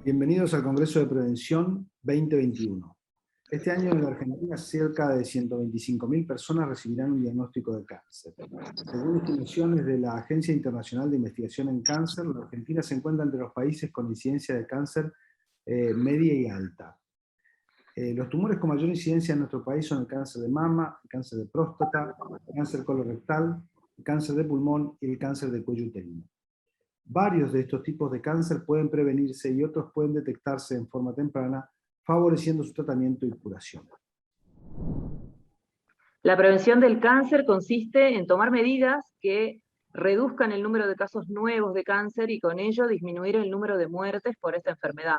Bienvenidos al Congreso de Prevención 2021. Este año en la Argentina cerca de 125.000 personas recibirán un diagnóstico de cáncer. Según estimaciones de la Agencia Internacional de Investigación en Cáncer, la Argentina se encuentra entre los países con incidencia de cáncer media y alta. Los tumores con mayor incidencia en nuestro país son el cáncer de mama, el cáncer de próstata, el cáncer colorectal, el cáncer de pulmón y el cáncer de cuello uterino. Varios de estos tipos de cáncer pueden prevenirse y otros pueden detectarse en forma temprana, favoreciendo su tratamiento y curación. La prevención del cáncer consiste en tomar medidas que reduzcan el número de casos nuevos de cáncer y con ello disminuir el número de muertes por esta enfermedad.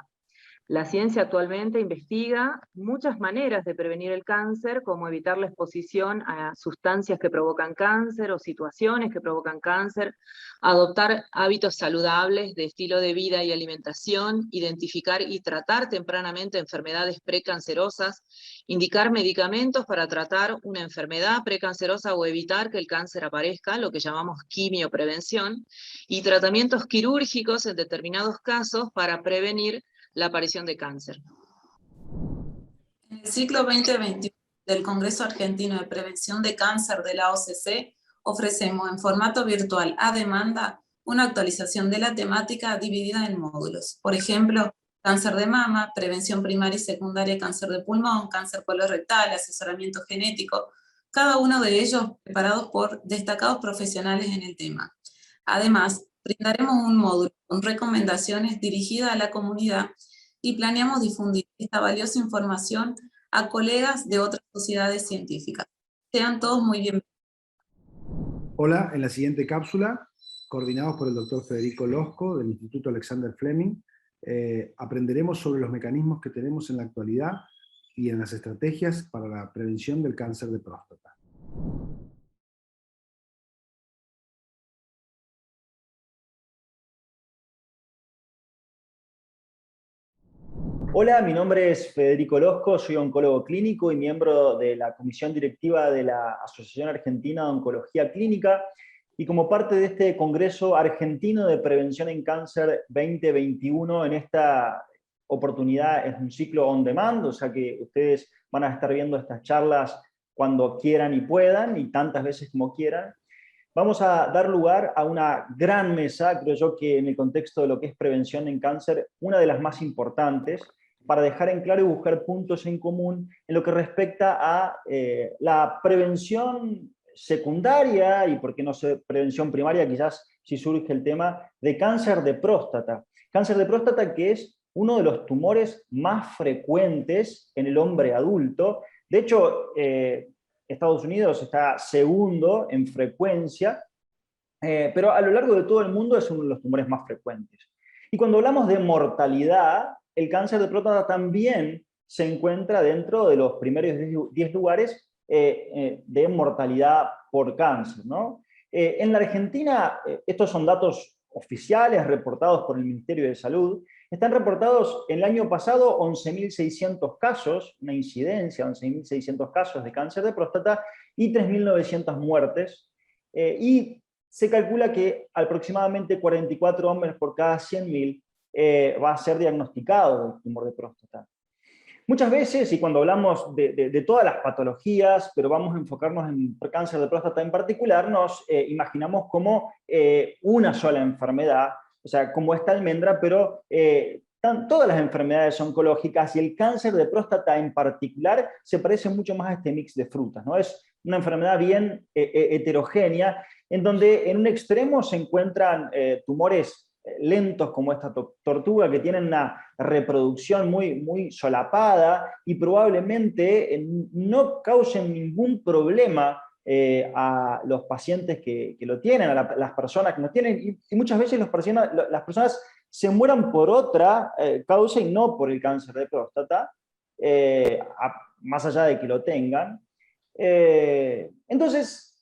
La ciencia actualmente investiga muchas maneras de prevenir el cáncer, como evitar la exposición a sustancias que provocan cáncer o situaciones que provocan cáncer, adoptar hábitos saludables de estilo de vida y alimentación, identificar y tratar tempranamente enfermedades precancerosas, indicar medicamentos para tratar una enfermedad precancerosa o evitar que el cáncer aparezca, lo que llamamos quimioprevención, y tratamientos quirúrgicos en determinados casos para prevenir la aparición de cáncer. En el ciclo 2021 del Congreso Argentino de Prevención de Cáncer de la OCC, ofrecemos en formato virtual a demanda una actualización de la temática dividida en módulos. Por ejemplo, cáncer de mama, prevención primaria y secundaria de cáncer de pulmón, cáncer colorectal, asesoramiento genético, cada uno de ellos preparados por destacados profesionales en el tema. Además, brindaremos un módulo con recomendaciones dirigidas a la comunidad y planeamos difundir esta valiosa información a colegas de otras sociedades científicas. Sean todos muy bienvenidos. Hola, en la siguiente cápsula, coordinados por el doctor Federico Losco del Instituto Alexander Fleming, aprenderemos sobre los mecanismos que tenemos en la actualidad y en las estrategias para la prevención del cáncer de próstata. Hola, mi nombre es Federico Losco, soy oncólogo clínico y miembro de la comisión directiva de la Asociación Argentina de Oncología Clínica, y como parte de este Congreso Argentino de Prevención en Cáncer 2021, en esta oportunidad es un ciclo on demand, o sea que ustedes van a estar viendo estas charlas cuando quieran y puedan, y tantas veces como quieran. Vamos a dar lugar a una gran mesa, creo yo que en el contexto de lo que es prevención en cáncer, una de las más importantes, para dejar en claro y buscar puntos en común en lo que respecta a la prevención secundaria, y por qué no sé, prevención primaria, quizás si surge el tema de cáncer de próstata. Cáncer de próstata que es uno de los tumores más frecuentes en el hombre adulto. De hecho, Estados Unidos está segundo en frecuencia, pero a lo largo de todo el mundo es uno de los tumores más frecuentes. Y cuando hablamos de mortalidad, el cáncer de próstata también se encuentra dentro de los primeros 10 lugares de mortalidad por cáncer, ¿no? En la Argentina, estos son datos oficiales reportados por el Ministerio de Salud, están reportados el año pasado 11.600 casos, una incidencia, 11.600 casos de cáncer de próstata y 3.900 muertes, y se calcula que aproximadamente 44 hombres por cada 100.000 va a ser diagnosticado del tumor de próstata. Muchas veces, y cuando hablamos de todas las patologías, pero vamos a enfocarnos en el cáncer de próstata en particular, nos imaginamos como una sola enfermedad, o sea, como esta almendra, pero todas las enfermedades oncológicas y el cáncer de próstata en particular se parece mucho más a este mix de frutas, ¿no? Es una enfermedad bien heterogénea, en donde en un extremo se encuentran tumores lentos como esta tortuga, que tienen una reproducción muy solapada y probablemente no causen ningún problema a los pacientes que lo tienen, a las personas que lo tienen, y muchas veces las personas se mueran por otra causa y no por el cáncer de próstata, más allá de que lo tengan. Entonces,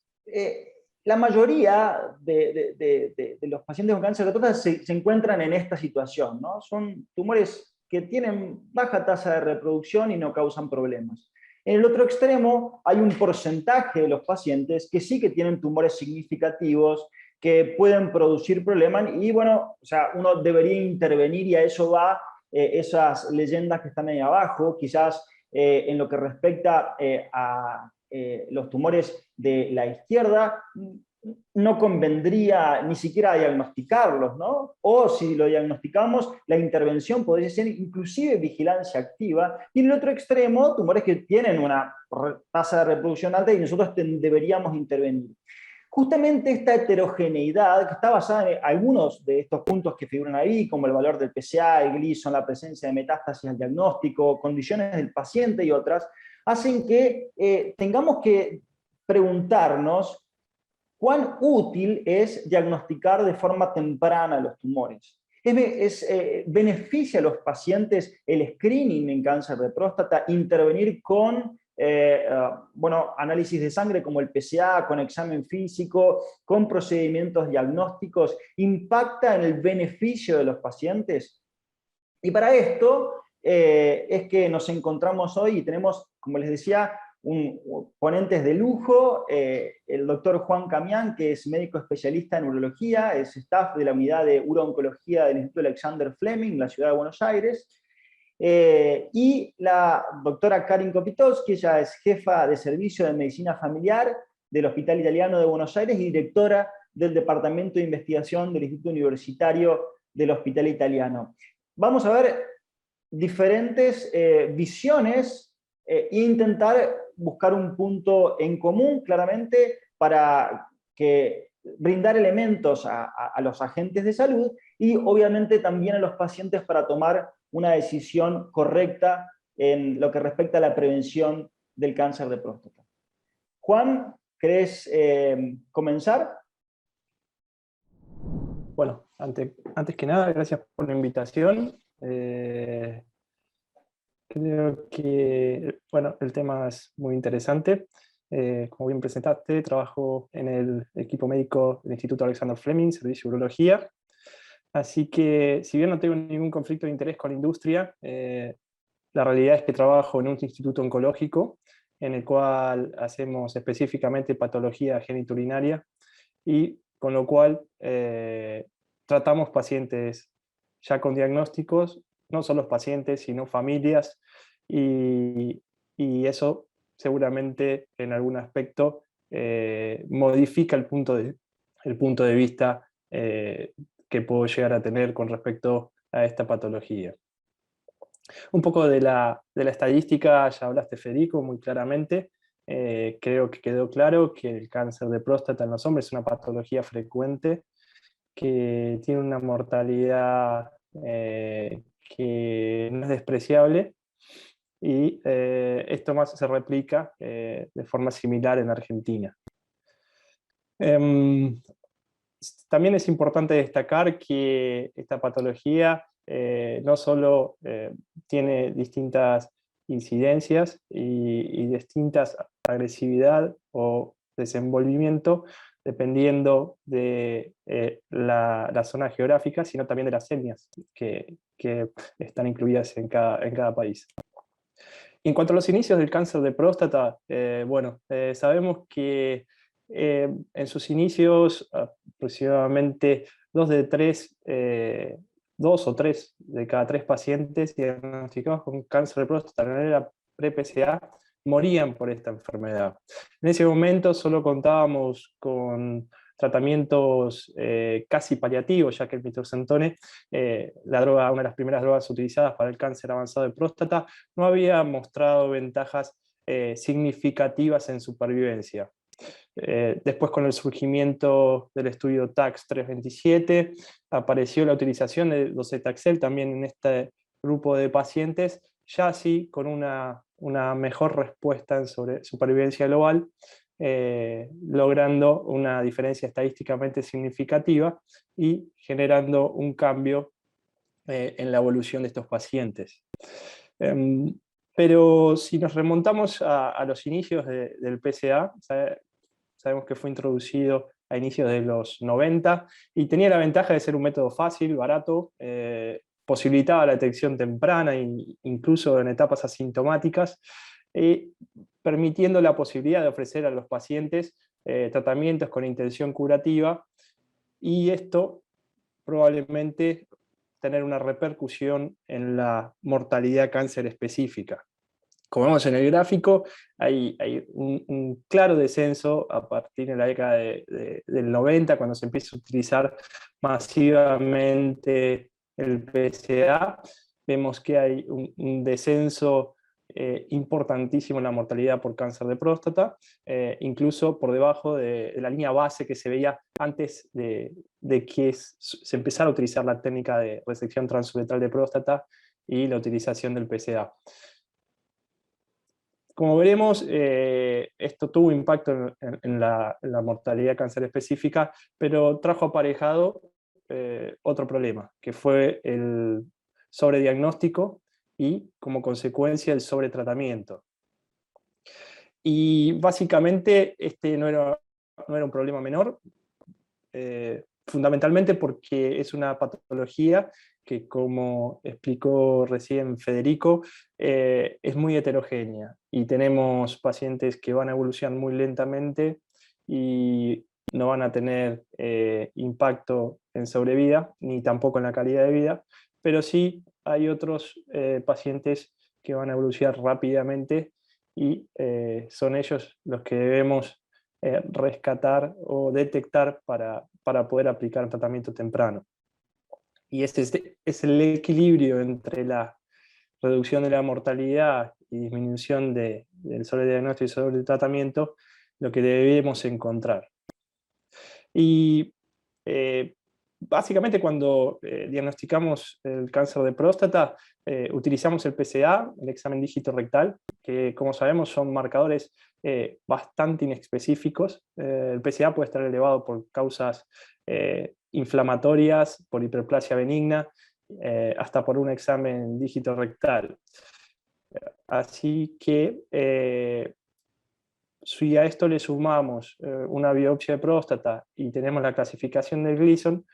la mayoría de los pacientes con cáncer de próstata se encuentran en esta situación, ¿no? Son tumores que tienen baja tasa de reproducción y no causan problemas. En el otro extremo hay un porcentaje de los pacientes que sí que tienen tumores significativos, que pueden producir problemas, y bueno, o sea, uno debería intervenir, y a eso va esas leyendas que están ahí abajo, quizás en lo que respecta a los tumores de la izquierda, no convendría ni siquiera diagnosticarlos, ¿no? O si lo diagnosticamos, la intervención podría ser inclusive vigilancia activa. Y en el otro extremo, tumores que tienen una tasa de reproducción alta y nosotros deberíamos intervenir. Justamente esta heterogeneidad, que está basada en algunos de estos puntos que figuran ahí, como el valor del PSA, el Gleason, la presencia de metástasis al diagnóstico, condiciones del paciente y otras, hacen que tengamos que preguntarnos cuán útil es diagnosticar de forma temprana los tumores. ¿Beneficia a los pacientes el screening en cáncer de próstata, intervenir con análisis de sangre como el PSA, con examen físico, con procedimientos diagnósticos? ¿Impacta en el beneficio de los pacientes? Y para esto es que nos encontramos hoy y tenemos, como les decía, ponentes de lujo, el doctor Juan Camián, que es médico especialista en urología, es staff de la unidad de urooncología del Instituto Alexander Fleming, en la ciudad de Buenos Aires, y la doctora Karin Kopitowski, ella es jefa de servicio de medicina familiar del Hospital Italiano de Buenos Aires y directora del Departamento de Investigación del Instituto Universitario del Hospital Italiano. Vamos a ver diferentes visiones e intentar buscar un punto en común, claramente, para brindar elementos a los agentes de salud y obviamente también a los pacientes para tomar una decisión correcta en lo que respecta a la prevención del cáncer de próstata. Juan, ¿querés comenzar? Bueno, antes que nada, gracias por la invitación. Creo que el tema es muy interesante. Como bien presentaste, trabajo en el equipo médico del Instituto Alexander Fleming, Servicio de Urología. Así que, si bien no tengo ningún conflicto de interés con la industria, la realidad es que trabajo en un instituto oncológico en el cual hacemos específicamente patología genitourinaria y con lo cual tratamos pacientes ya con diagnósticos, no solo los pacientes, sino familias, y eso seguramente en algún aspecto modifica el punto de vista que puedo llegar a tener con respecto a esta patología. Un poco de la estadística, ya hablaste, Federico, muy claramente. Creo que quedó claro que el cáncer de próstata en los hombres es una patología frecuente que tiene una mortalidad que no es despreciable, y esto más se replica de forma similar en Argentina. También es importante destacar que esta patología no solo tiene distintas incidencias y distintas agresividad o desenvolvimiento dependiendo de la zona geográfica, sino también de las etnias que están incluidas en cada país. En cuanto a los inicios del cáncer de próstata, sabemos que en sus inicios aproximadamente 2 o 3 de cada 3 pacientes diagnosticados con cáncer de próstata en la era pre-PSA morían por esta enfermedad. En ese momento solo contábamos con tratamientos casi paliativos, ya que el mitoxantone, una de las primeras drogas utilizadas para el cáncer avanzado de próstata, no había mostrado ventajas significativas en supervivencia. Después, con el surgimiento del estudio TAX 327, apareció la utilización de docetaxel también en este grupo de pacientes, ya así con una mejor respuesta en supervivencia global, logrando una diferencia estadísticamente significativa y generando un cambio en la evolución de estos pacientes. Pero si nos remontamos a los inicios del PSA, sabemos que fue introducido a inicios de los 90 y tenía la ventaja de ser un método fácil, barato, posibilitaba la detección temprana, incluso en etapas asintomáticas, permitiendo la posibilidad de ofrecer a los pacientes tratamientos con intención curativa, y esto probablemente tener una repercusión en la mortalidad de cáncer específica. Como vemos en el gráfico, hay un claro descenso a partir de la década del 90, cuando se empieza a utilizar masivamente el PSA. Vemos que hay un descenso importantísimo en la mortalidad por cáncer de próstata, incluso por debajo de la línea base que se veía antes de que se empezara a utilizar la técnica de resección transuretral de próstata y la utilización del PSA. Como veremos, esto tuvo impacto en la mortalidad de cáncer específica, pero trajo aparejado otro problema, que fue el sobrediagnóstico y, como consecuencia, el sobretratamiento. Y básicamente este no era un problema menor, fundamentalmente porque es una patología que, como explicó recién Federico, es muy heterogénea, y tenemos pacientes que van a evolucionar muy lentamente y no van a tener impacto en sobrevida, ni tampoco en la calidad de vida, pero sí hay otros pacientes que van a evolucionar rápidamente, y son ellos los que debemos rescatar o detectar para poder aplicar tratamiento temprano. Y este es el equilibrio entre la reducción de la mortalidad y disminución del sobrediagnóstico y sobretratamiento, lo que debemos encontrar. Y básicamente, cuando diagnosticamos el cáncer de próstata, utilizamos el PSA, el examen dígito rectal, que, como sabemos, son marcadores bastante inespecíficos. El PSA puede estar elevado por causas inflamatorias, por hiperplasia benigna, hasta por un examen dígito rectal. Así que si a esto le sumamos una biopsia de próstata y tenemos la clasificación del Gleason,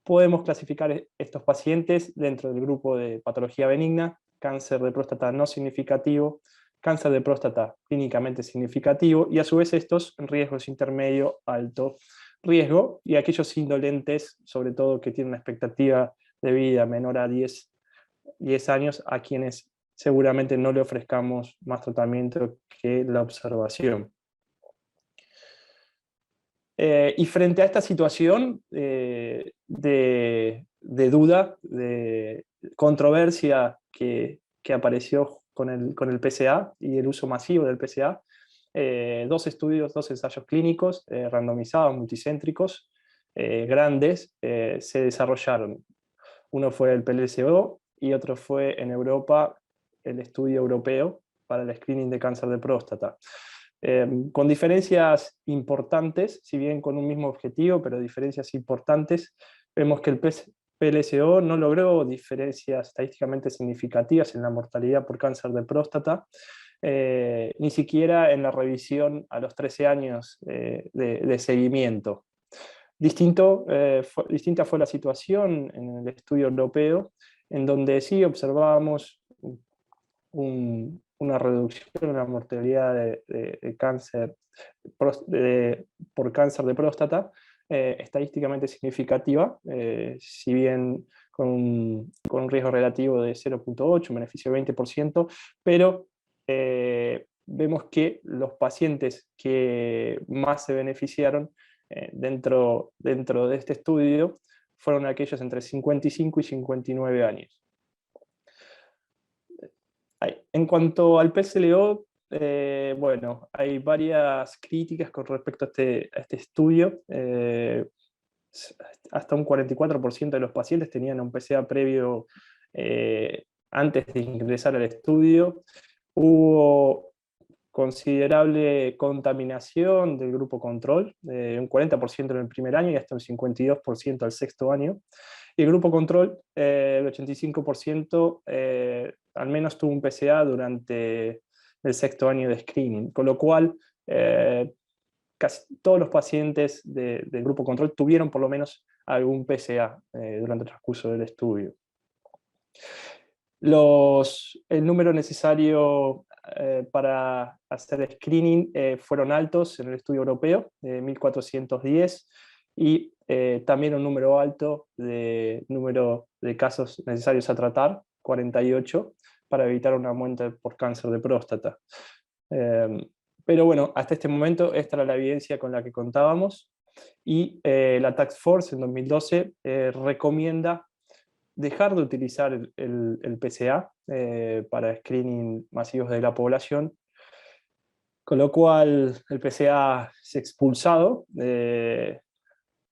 podemos clasificar estos pacientes dentro del grupo de patología benigna, cáncer de próstata no significativo, cáncer de próstata clínicamente significativo, y a su vez estos en riesgos intermedio, alto riesgo, y aquellos indolentes, sobre todo que tienen una expectativa de vida menor a 10 años, a quienes seguramente no le ofrezcamos más tratamiento que la observación. Y frente a esta situación de duda, de controversia que apareció con el PSA y el uso masivo del PSA, dos ensayos clínicos randomizados, multicéntricos, grandes, se desarrollaron. Uno fue el PLSO y otro fue en Europa el estudio europeo para el screening de cáncer de próstata. Con diferencias importantes, si bien con un mismo objetivo, pero diferencias importantes. Vemos que el PLSO no logró diferencias estadísticamente significativas en la mortalidad por cáncer de próstata, ni siquiera en la revisión a los 13 años de seguimiento. Distinta fue la situación en el estudio europeo, en donde sí observábamos una reducción en la mortalidad de cáncer por cáncer de próstata, estadísticamente significativa, si bien con un riesgo relativo de 0.8, un beneficio de 20%, pero vemos que los pacientes que más se beneficiaron dentro de este estudio fueron aquellos entre 55 y 59 años. En cuanto al PSLO, bueno, hay varias críticas con respecto a este estudio. Hasta un 44% de los pacientes tenían un PSA previo antes de ingresar al estudio. Hubo considerable contaminación del grupo control, un 40% en el primer año y hasta un 52% al sexto año. Y el grupo control, el 85%, al menos tuvo un PSA durante el sexto año de screening, con lo cual casi todos los pacientes del grupo control tuvieron por lo menos algún PSA durante el transcurso del estudio. El número necesario para hacer screening fueron altos en el estudio europeo, 1410, y también un número alto de número de casos necesarios a tratar, 48, para evitar una muerte por cáncer de próstata. Pero bueno, hasta este momento esta era la evidencia con la que contábamos, y la Task Force en 2012 recomienda dejar de utilizar el PSA para screening masivos de la población, con lo cual el PSA es expulsado,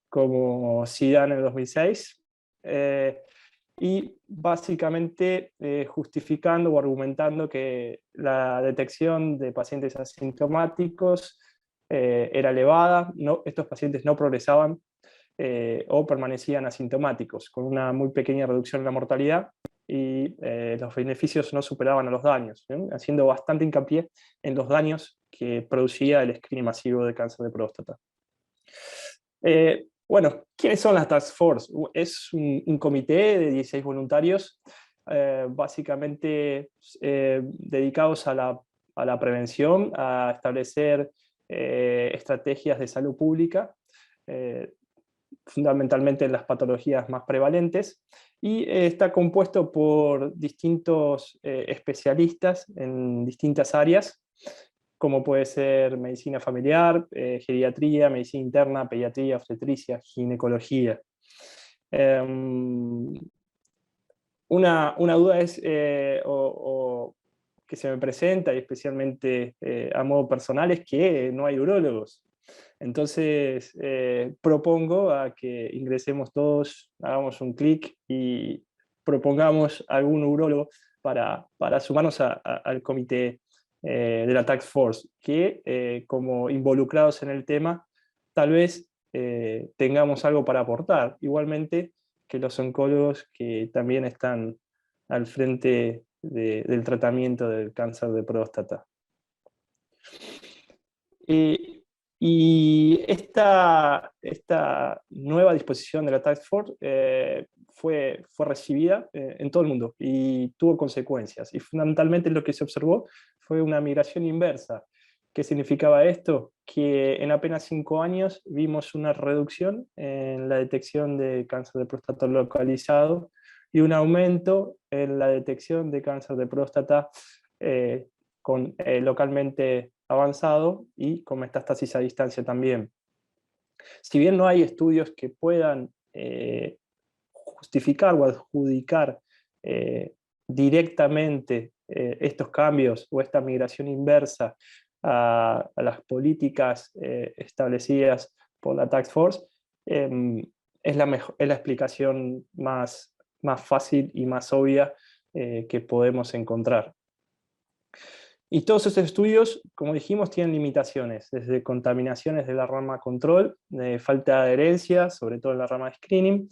como SIDA en el 2006, y básicamente justificando o argumentando que la detección de pacientes asintomáticos era elevada, estos pacientes no progresaban o permanecían asintomáticos, con una muy pequeña reducción en la mortalidad, y los beneficios no superaban a los daños, haciendo bastante hincapié en los daños que producía el screening masivo de cáncer de próstata. Bueno, ¿quiénes son las Task Force? Es un comité de 16 voluntarios, básicamente dedicados a la prevención, a establecer estrategias de salud pública, fundamentalmente en las patologías más prevalentes, y está compuesto por distintos especialistas en distintas áreas, como puede ser medicina familiar, geriatría, medicina interna, pediatría, obstetricia, ginecología. Una duda es, que se me presenta, y especialmente a modo personal, es que no hay urólogos. Entonces, propongo a que ingresemos todos, hagamos un clic y propongamos algún urólogo para sumarnos al comité de la Task Force, que como involucrados en el tema, tal vez tengamos algo para aportar. Igualmente que los oncólogos que también están al frente del tratamiento del cáncer de próstata. Y esta nueva disposición de la Task Force fue recibida en todo el mundo y tuvo consecuencias. Y fundamentalmente lo que se observó fue una migración inversa. ¿Qué significaba esto? Que en apenas 5 años vimos una reducción en la detección de cáncer de próstata localizado y un aumento en la detección de cáncer de próstata localmente avanzado y con metástasis a distancia también. Si bien no hay estudios que puedan justificar o adjudicar directamente estos cambios o esta migración inversa a las políticas establecidas por la Task Force, es la explicación más fácil y más obvia que podemos encontrar. Y todos estos estudios, como dijimos, tienen limitaciones, desde contaminaciones de la rama control, falta de adherencia, sobre todo en la rama de screening,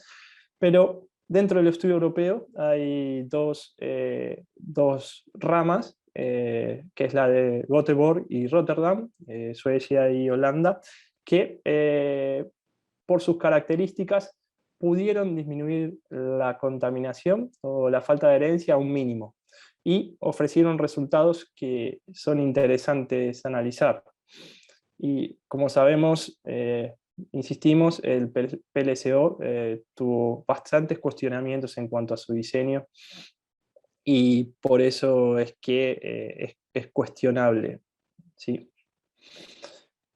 pero dentro del estudio europeo hay dos ramas, que es la de Göteborg y Rotterdam, Suecia y Holanda, que por sus características pudieron disminuir la contaminación o la falta de adherencia a un mínimo, y ofrecieron resultados que son interesantes analizar. Y como sabemos, insistimos, el PLCO tuvo bastantes cuestionamientos en cuanto a su diseño, y por eso es que es cuestionable, ¿sí?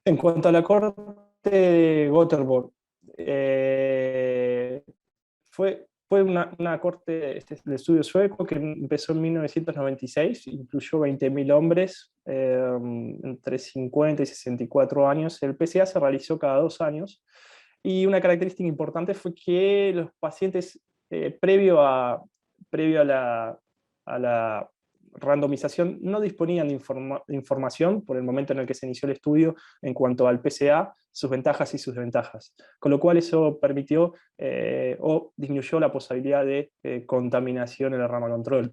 En cuanto a la corte de Göteborg, fue una corte de estudio sueco que empezó en 1996, incluyó 20.000 hombres entre 50 y 64 años. El PSA se realizó cada 2 años, y una característica importante fue que los pacientes, previo a la randomización, no disponían de información por el momento en el que se inició el estudio en cuanto al PSA, sus ventajas y sus desventajas, con lo cual eso permitió o disminuyó la posibilidad de contaminación en la rama control.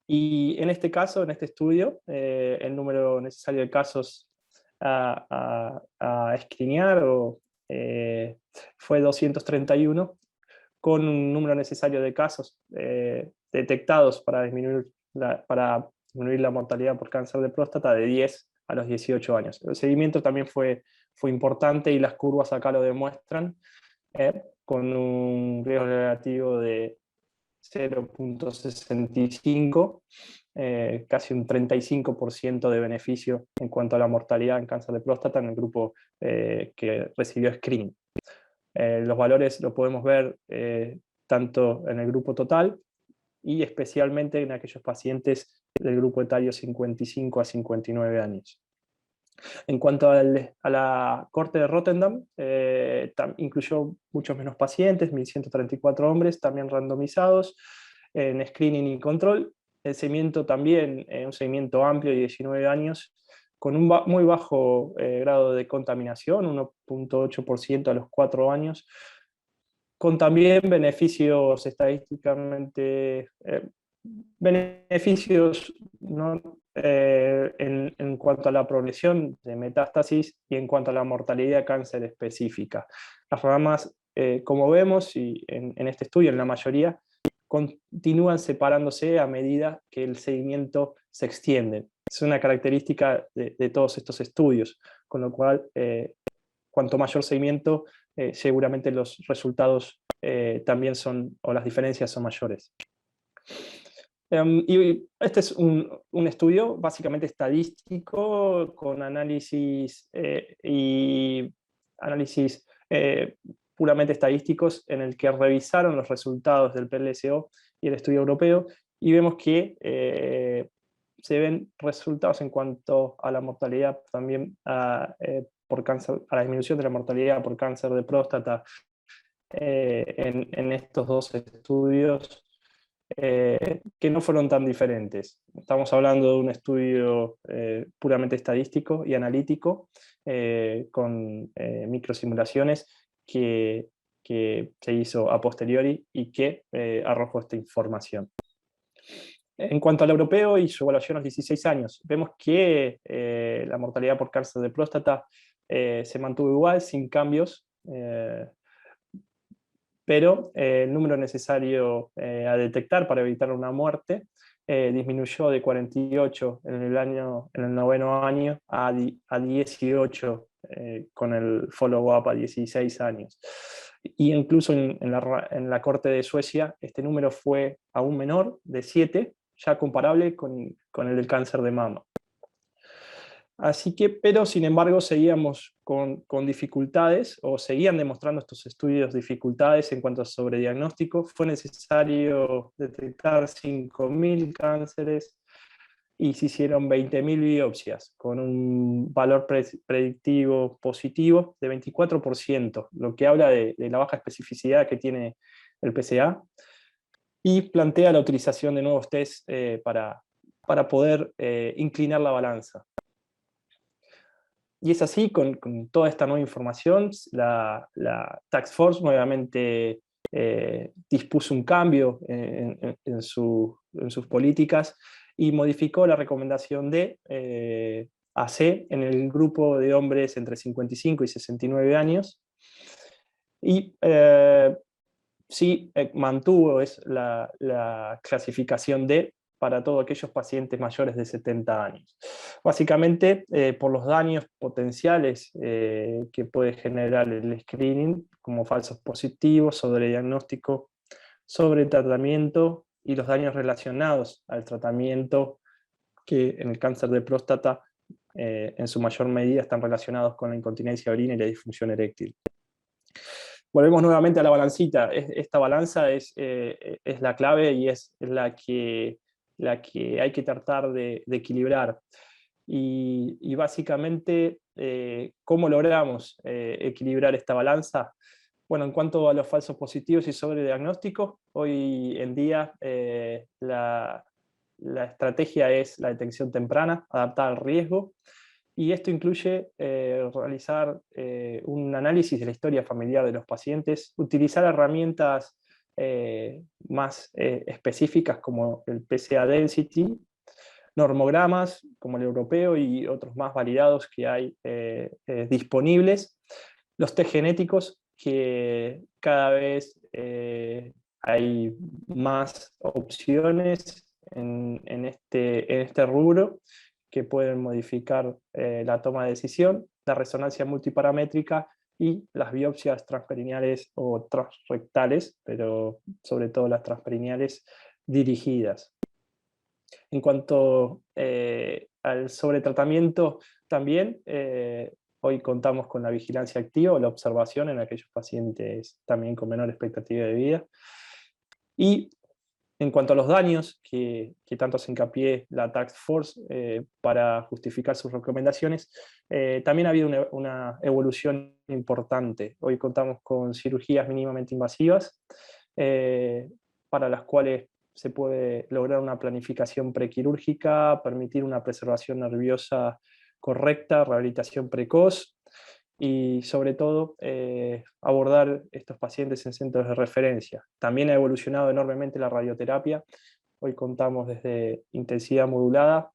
Y en este caso, en este estudio, el número necesario de casos a escreenear fue 231, con un número necesario de casos detectados para disminuir la mortalidad por cáncer de próstata de 10 a los 18 años. El seguimiento también fue fue importante y las curvas acá lo demuestran, con un riesgo relativo de 0.65, casi un 35% de beneficio en cuanto a la mortalidad en cáncer de próstata en el grupo que recibió screening. Los valores lo podemos ver tanto en el grupo total y especialmente en aquellos pacientes del grupo etario 55 a 59 años. En cuanto a la corte de Rotterdam, incluyó muchos menos pacientes, 1.134 hombres, también randomizados en screening y control. El seguimiento también, un seguimiento amplio de 19 años, con un muy bajo grado de contaminación, 1.8% a los 4 años, con también beneficios estadísticamente, beneficios, ¿no? En cuanto a la progresión de metástasis y en cuanto a la mortalidad de cáncer específica. Las ramas, como vemos, y en este estudio, en la mayoría, continúan separándose a medida que el seguimiento se extiende. Es una característica de todos estos estudios, con lo cual, cuanto mayor seguimiento, seguramente los resultados también son, o las diferencias son mayores. Y este es un estudio básicamente estadístico con análisis puramente estadísticos en el que revisaron los resultados del PLSO y el estudio europeo, y vemos que se ven resultados en cuanto a la mortalidad también por cáncer, a la disminución de la mortalidad por cáncer de próstata en estos dos estudios, que no fueron tan diferentes. Estamos hablando de un estudio puramente estadístico y analítico, con microsimulaciones que se hizo a posteriori y que arrojó esta información. En cuanto al europeo y su evaluación a los 16 años, vemos que la mortalidad por cáncer de próstata se mantuvo igual, sin cambios, pero el número necesario a detectar para evitar una muerte disminuyó de 48 en el noveno año a 18 con el follow-up a 16 años. Y incluso en la Corte de Suecia este número fue aún menor, de 7, ya comparable con el del cáncer de mama. Así que, pero sin embargo seguíamos con dificultades, o seguían demostrando estos estudios dificultades en cuanto a sobrediagnóstico. Fue necesario detectar 5.000 cánceres y se hicieron 20.000 biopsias, con un valor predictivo positivo de 24%, lo que habla de la baja especificidad que tiene el PSA, y plantea la utilización de nuevos test para poder inclinar la balanza. Y es así, con toda esta nueva información, la Task Force nuevamente dispuso un cambio en sus políticas y modificó la recomendación de AC en el grupo de hombres entre 55 y 69 años. Y sí mantuvo la clasificación D para todos aquellos pacientes mayores de 70 años. Básicamente, por los daños potenciales que puede generar el screening, como falsos positivos, sobrediagnóstico, sobretratamiento y los daños relacionados al tratamiento, que en el cáncer de próstata en su mayor medida están relacionados con la incontinencia de orina y la disfunción eréctil. Volvemos nuevamente a la balancita. Esta balanza es la clave y es la que hay que tratar de equilibrar. Y básicamente, ¿cómo logramos equilibrar esta balanza? Bueno, en cuanto a los falsos positivos y sobrediagnósticos, hoy en día la estrategia es la detección temprana, adaptada al riesgo, y esto incluye realizar un análisis de la historia familiar de los pacientes, utilizar herramientas más específicas como el PSA Density, normogramas como el europeo y otros más validados que hay disponibles, los test genéticos, que cada vez hay más opciones en este rubro, que pueden modificar la toma de decisión, la resonancia multiparamétrica y las biopsias transperineales o transrectales, pero sobre todo las transperineales dirigidas. En cuanto al sobretratamiento, también hoy contamos con la vigilancia activa o la observación en aquellos pacientes también con menor expectativa de vida. Y en cuanto a los daños, que tanto se hincapié la Task Force para justificar sus recomendaciones, también ha habido una evolución importante. Hoy contamos con cirugías mínimamente invasivas, para las cuales se puede lograr una planificación prequirúrgica, permitir una preservación nerviosa correcta, rehabilitación precoz, y sobre todo abordar estos pacientes en centros de referencia. También ha evolucionado enormemente la radioterapia. Hoy contamos desde intensidad modulada,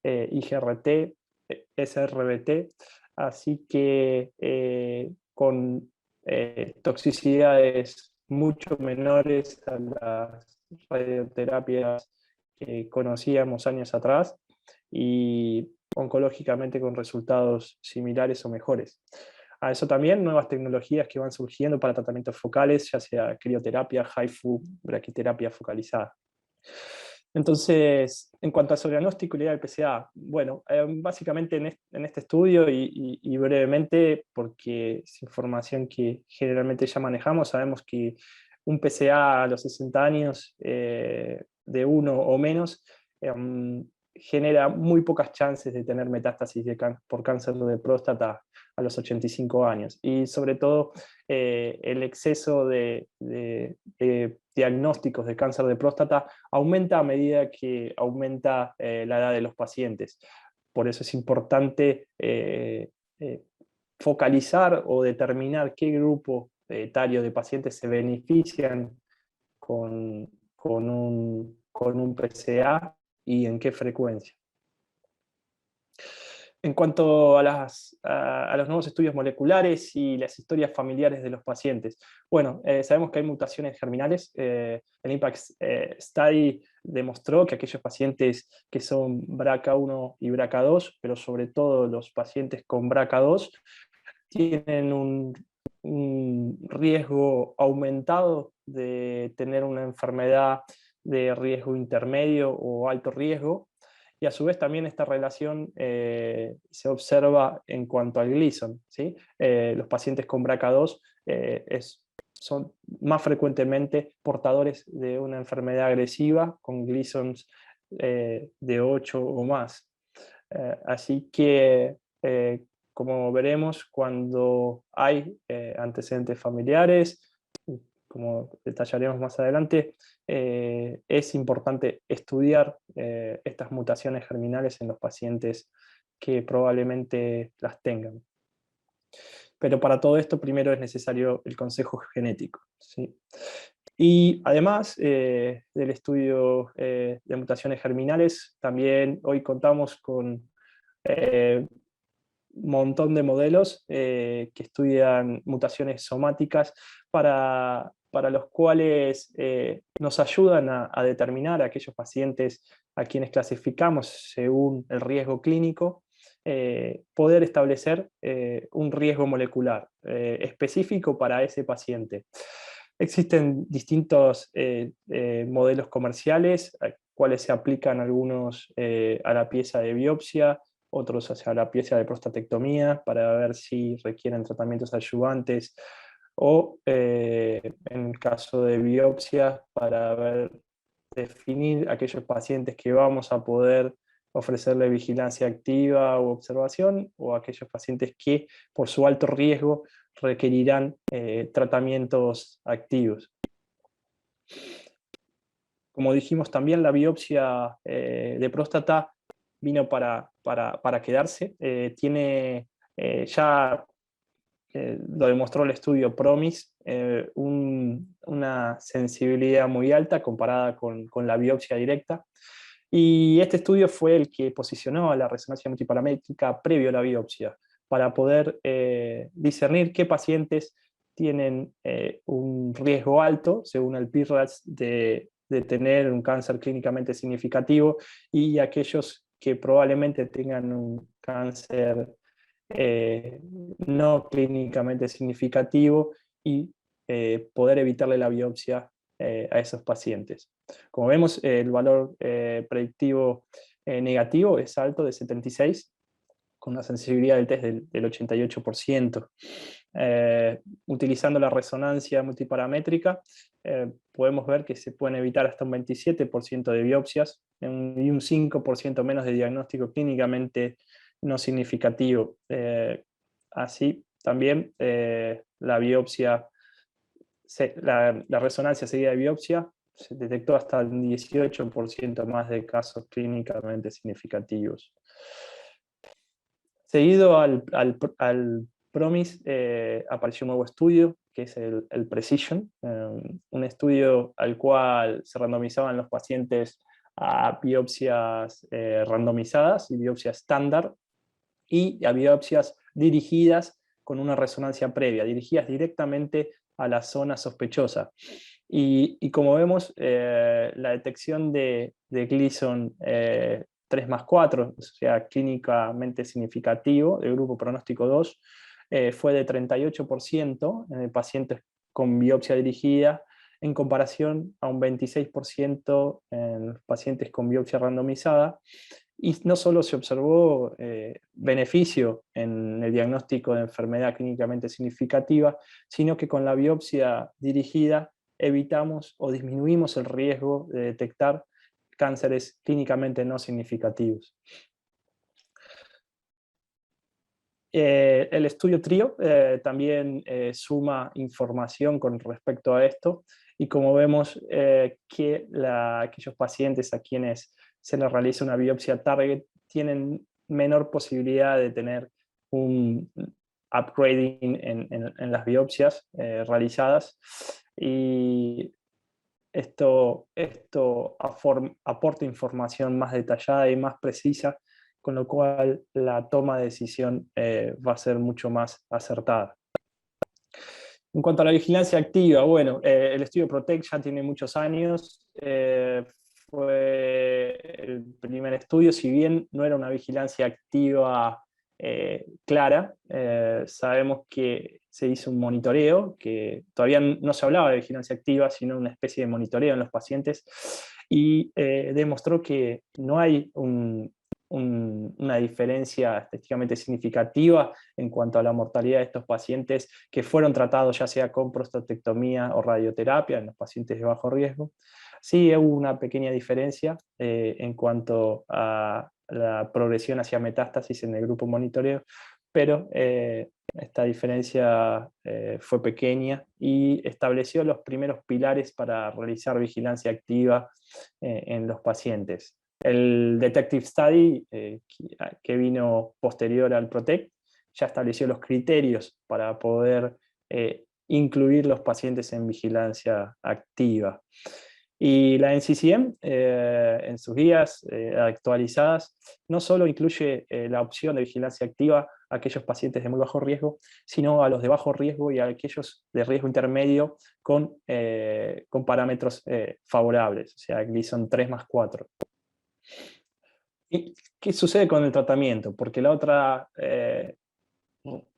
IGRT, SRBT, así que con toxicidades mucho menores a las radioterapias que conocíamos años atrás, y oncológicamente con resultados similares o mejores. A eso también nuevas tecnologías que van surgiendo para tratamientos focales, ya sea crioterapia, HIFU, braquiterapia focalizada. Entonces, en cuanto a diagnóstico y la idea del PCA, bueno, básicamente en este estudio y brevemente, porque es información que generalmente ya manejamos, sabemos que un PCA a los 60 años de 1 o menos genera muy pocas chances de tener metástasis por cáncer de próstata a los 85 años. Y sobre todo el exceso de diagnósticos de cáncer de próstata aumenta a medida que aumenta la edad de los pacientes. Por eso es importante focalizar o determinar qué grupo etario de pacientes se benefician con un PCA y en qué frecuencia. En cuanto a los nuevos estudios moleculares y las historias familiares de los pacientes, bueno, sabemos que hay mutaciones germinales. El IMPACT Study demostró que aquellos pacientes que son BRCA1 y BRCA2, pero sobre todo los pacientes con BRCA2, tienen un riesgo aumentado de tener una enfermedad de riesgo intermedio o alto riesgo, y a su vez también esta relación se observa en cuanto al Gleason, ¿sí? Los pacientes con BRCA2 son más frecuentemente portadores de una enfermedad agresiva con Gleasons de 8 o más. Así que, como veremos, cuando hay antecedentes familiares, como detallaremos más adelante, es importante estudiar estas mutaciones germinales en los pacientes que probablemente las tengan. Pero para todo esto primero es necesario el consejo genético, ¿sí? Y además del estudio de mutaciones germinales, también hoy contamos con un montón de modelos que estudian mutaciones somáticas para los cuales nos ayudan a determinar a aquellos pacientes a quienes clasificamos según el riesgo clínico, poder establecer un riesgo molecular específico para ese paciente. Existen distintos modelos comerciales, cuales se aplican algunos a la pieza de biopsia, otros hacia la pieza de prostatectomía para ver si requieren tratamientos adyuvantes, o en el caso de biopsia para definir aquellos pacientes que vamos a poder ofrecerle vigilancia activa o observación, o aquellos pacientes que por su alto riesgo requerirán tratamientos activos. Como dijimos también, la biopsia de próstata vino para quedarse. Tiene ya, lo demostró el estudio PROMIS, una sensibilidad muy alta comparada con la biopsia directa. Y este estudio fue el que posicionó a la resonancia multiparamétrica previo a la biopsia, para poder discernir qué pacientes tienen un riesgo alto, según el PIRAS, de tener un cáncer clínicamente significativo, y aquellos que probablemente tengan un cáncer no clínicamente significativo y poder evitarle la biopsia a esos pacientes. Como vemos, el valor predictivo negativo es alto, de 76, con una sensibilidad del test del 88%. Utilizando la resonancia multiparamétrica, podemos ver que se pueden evitar hasta un 27% de biopsias y un 5% menos de diagnóstico clínicamente no significativo. Así, también la biopsia, la resonancia seguida de biopsia se detectó hasta un 18% más de casos clínicamente significativos. Seguido al PROMIS, apareció un nuevo estudio, que es el PRECISION, un estudio al cual se randomizaban los pacientes a biopsias randomizadas y biopsias estándar, y a biopsias dirigidas con una resonancia previa, dirigidas directamente a la zona sospechosa. Y como vemos, la detección de Gleason 3+4, o sea, clínicamente significativo, del grupo pronóstico 2, fue de 38% en pacientes con biopsia dirigida, en comparación a un 26% en pacientes con biopsia randomizada. Y no solo se observó beneficio en el diagnóstico de enfermedad clínicamente significativa, sino que con la biopsia dirigida evitamos o disminuimos el riesgo de detectar cánceres clínicamente no significativos. El estudio TRIO también suma información con respecto a esto, y como vemos que aquellos pacientes a quienes se les realiza una biopsia target tienen menor posibilidad de tener un upgrading en las biopsias realizadas, y esto aporta información más detallada y más precisa, con lo cual la toma de decisión va a ser mucho más acertada. En cuanto a la vigilancia activa, bueno, el estudio PROTECT ya tiene muchos años, fue el primer estudio, si bien no era una vigilancia activa clara, sabemos que se hizo un monitoreo, que todavía no se hablaba de vigilancia activa, sino una especie de monitoreo en los pacientes, y demostró que no hay una diferencia estadísticamente significativa en cuanto a la mortalidad de estos pacientes que fueron tratados ya sea con prostatectomía o radioterapia en los pacientes de bajo riesgo. Sí hubo una pequeña diferencia en cuanto a la progresión hacia metástasis en el grupo monitoreo, pero esta diferencia fue pequeña y estableció los primeros pilares para realizar vigilancia activa en los pacientes. El Detective Study, que vino posterior al PROTECT, ya estableció los criterios para poder incluir los pacientes en vigilancia activa. Y la NCCN, en sus guías actualizadas, no solo incluye la opción de vigilancia activa a aquellos pacientes de muy bajo riesgo, sino a los de bajo riesgo y a aquellos de riesgo intermedio con parámetros favorables, o sea, Gleason 3+4. ¿Y qué sucede con el tratamiento? Porque la otra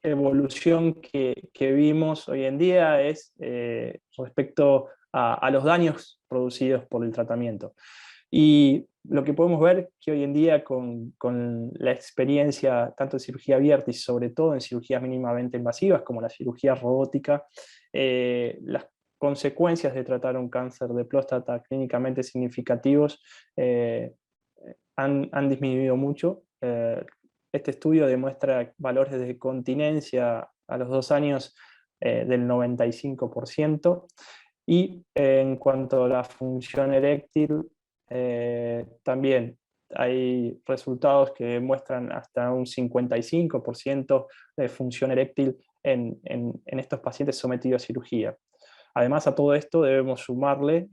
evolución que vimos hoy en día es respecto a los daños producidos por el tratamiento. Y lo que podemos ver que hoy en día con la experiencia tanto en cirugía abierta y sobre todo en cirugías mínimamente invasivas como la cirugía robótica, las consecuencias de tratar un cáncer de próstata clínicamente significativos han disminuido mucho. Este estudio demuestra valores de continencia a los 2 años del 95%, y en cuanto a la función eréctil, también hay resultados que muestran hasta un 55% de función eréctil en estos pacientes sometidos a cirugía. Además, a todo esto debemos sumarle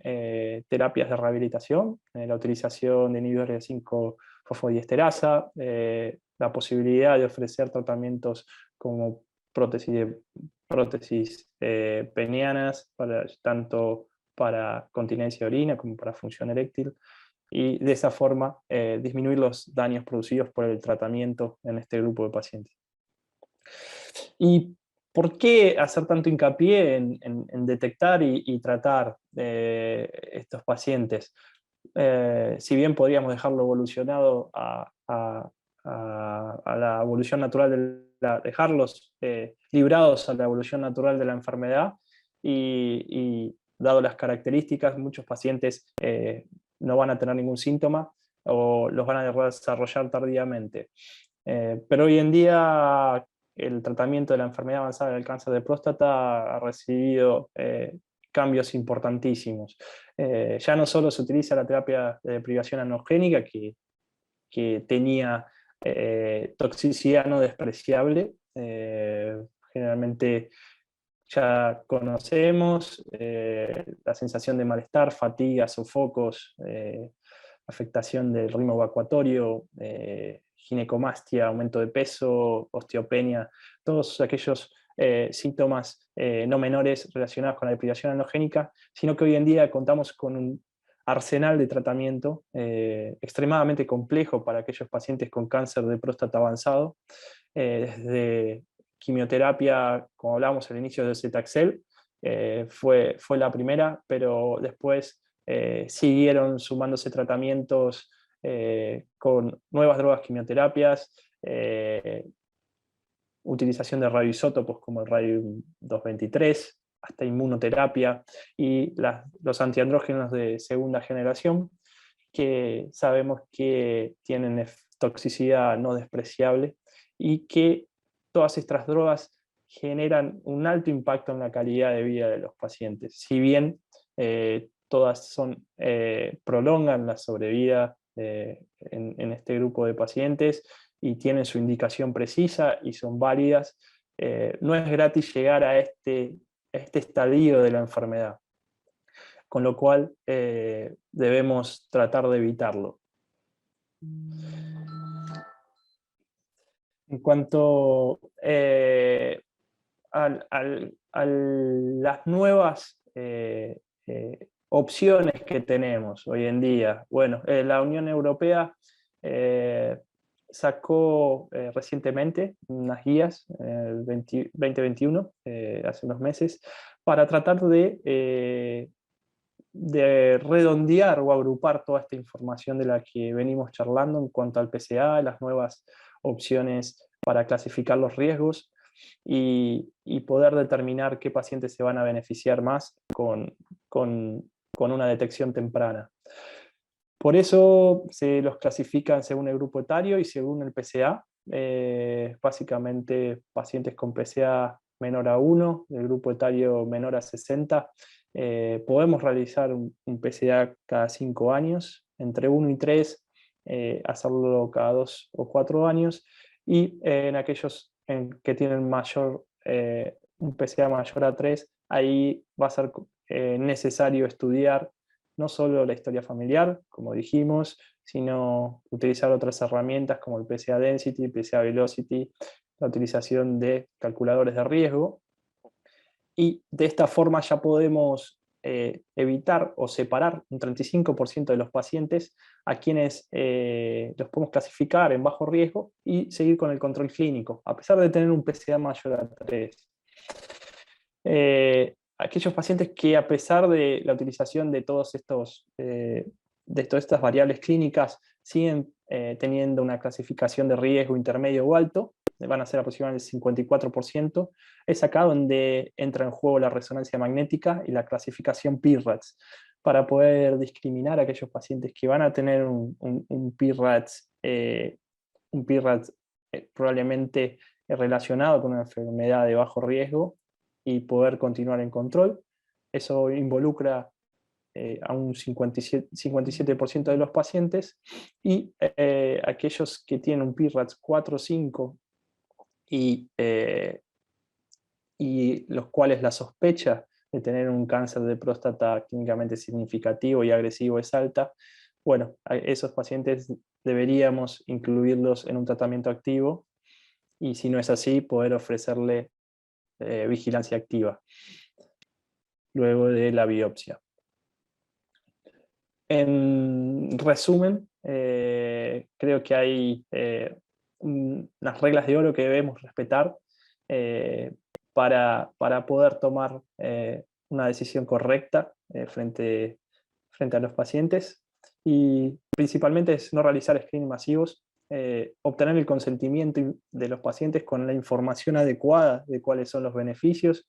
terapias de rehabilitación, la utilización de inhibidores de 5-fosfodiesterasa, la posibilidad de ofrecer tratamientos como prótesis penianas, tanto para continencia de orina como para función eréctil, y de esa forma disminuir los daños producidos por el tratamiento en este grupo de pacientes. ¿Y por qué hacer tanto hincapié en detectar y tratar estos pacientes? Si bien podríamos dejarlo evolucionado a la evolución natural, dejarlos librados a la evolución natural de la enfermedad, y dado las características, muchos pacientes no van a tener ningún síntoma o los van a desarrollar tardíamente. Pero hoy en día el tratamiento de la enfermedad avanzada del cáncer de próstata ha recibido cambios importantísimos. Ya no solo se utiliza la terapia de deprivación androgénica, que tenía toxicidad no despreciable, generalmente ya conocemos la sensación de malestar, fatiga, sofocos, afectación del ritmo evacuatorio, ginecomastia, aumento de peso, osteopenia, todos aquellos síntomas no menores relacionados con la deprivación androgénica, sino que hoy en día contamos con un arsenal de tratamiento extremadamente complejo para aquellos pacientes con cáncer de próstata avanzado, desde quimioterapia, como hablábamos al inicio del Taxel, fue la primera, pero después siguieron sumándose tratamientos con nuevas drogas quimioterapias, utilización de radioisótopos como el radium 223, hasta inmunoterapia, y los antiandrógenos de segunda generación, que sabemos que tienen toxicidad no despreciable y que todas estas drogas generan un alto impacto en la calidad de vida de los pacientes. Si bien todas prolongan la sobrevida en este grupo de pacientes y tienen su indicación precisa y son válidas, no es gratis llegar a este estadio de la enfermedad, con lo cual debemos tratar de evitarlo. En cuanto a las nuevas opciones que tenemos hoy en día, bueno, la Unión Europea sacó recientemente unas guías, el 2021, hace unos meses, para tratar de redondear o agrupar toda esta información de la que venimos charlando en cuanto al PSA, las nuevas opciones para clasificar los riesgos y poder determinar qué pacientes se van a beneficiar más con una detección temprana. Por eso se los clasifican según el grupo etario y según el PSA, básicamente pacientes con PSA menor a 1, del grupo etario menor a 60, podemos realizar un PSA cada 5 años, entre 1 y 3, hacerlo cada 2 o 4 años, y en aquellos que tienen un PSA mayor a 3, ahí va a ser necesario estudiar no solo la historia familiar, como dijimos, sino utilizar otras herramientas como el PSA Density, PSA Velocity, la utilización de calculadores de riesgo, y de esta forma ya podemos evitar o separar un 35% de los pacientes a quienes los podemos clasificar en bajo riesgo y seguir con el control clínico, a pesar de tener un PSA mayor a 3. Aquellos pacientes que, a pesar de la utilización de todas estas variables clínicas, siguen teniendo una clasificación de riesgo intermedio o alto, van a ser aproximadamente el 54%, es acá donde entra en juego la resonancia magnética y la clasificación PIRADS, para poder discriminar a aquellos pacientes que van a tener un PIRADS probablemente relacionado con una enfermedad de bajo riesgo, y poder continuar en control. Eso involucra a un 57% de los pacientes, y aquellos que tienen un PIRADS 4 o 5 y los cuales la sospecha de tener un cáncer de próstata clínicamente significativo y agresivo es alta, bueno, a esos pacientes deberíamos incluirlos en un tratamiento activo, y si no es así, poder ofrecerle vigilancia activa luego de la biopsia. En resumen, creo que hay unas reglas de oro que debemos respetar para poder tomar una decisión correcta frente a los pacientes, y principalmente es no realizar screening masivos, obtener el consentimiento de los pacientes con la información adecuada de cuáles son los beneficios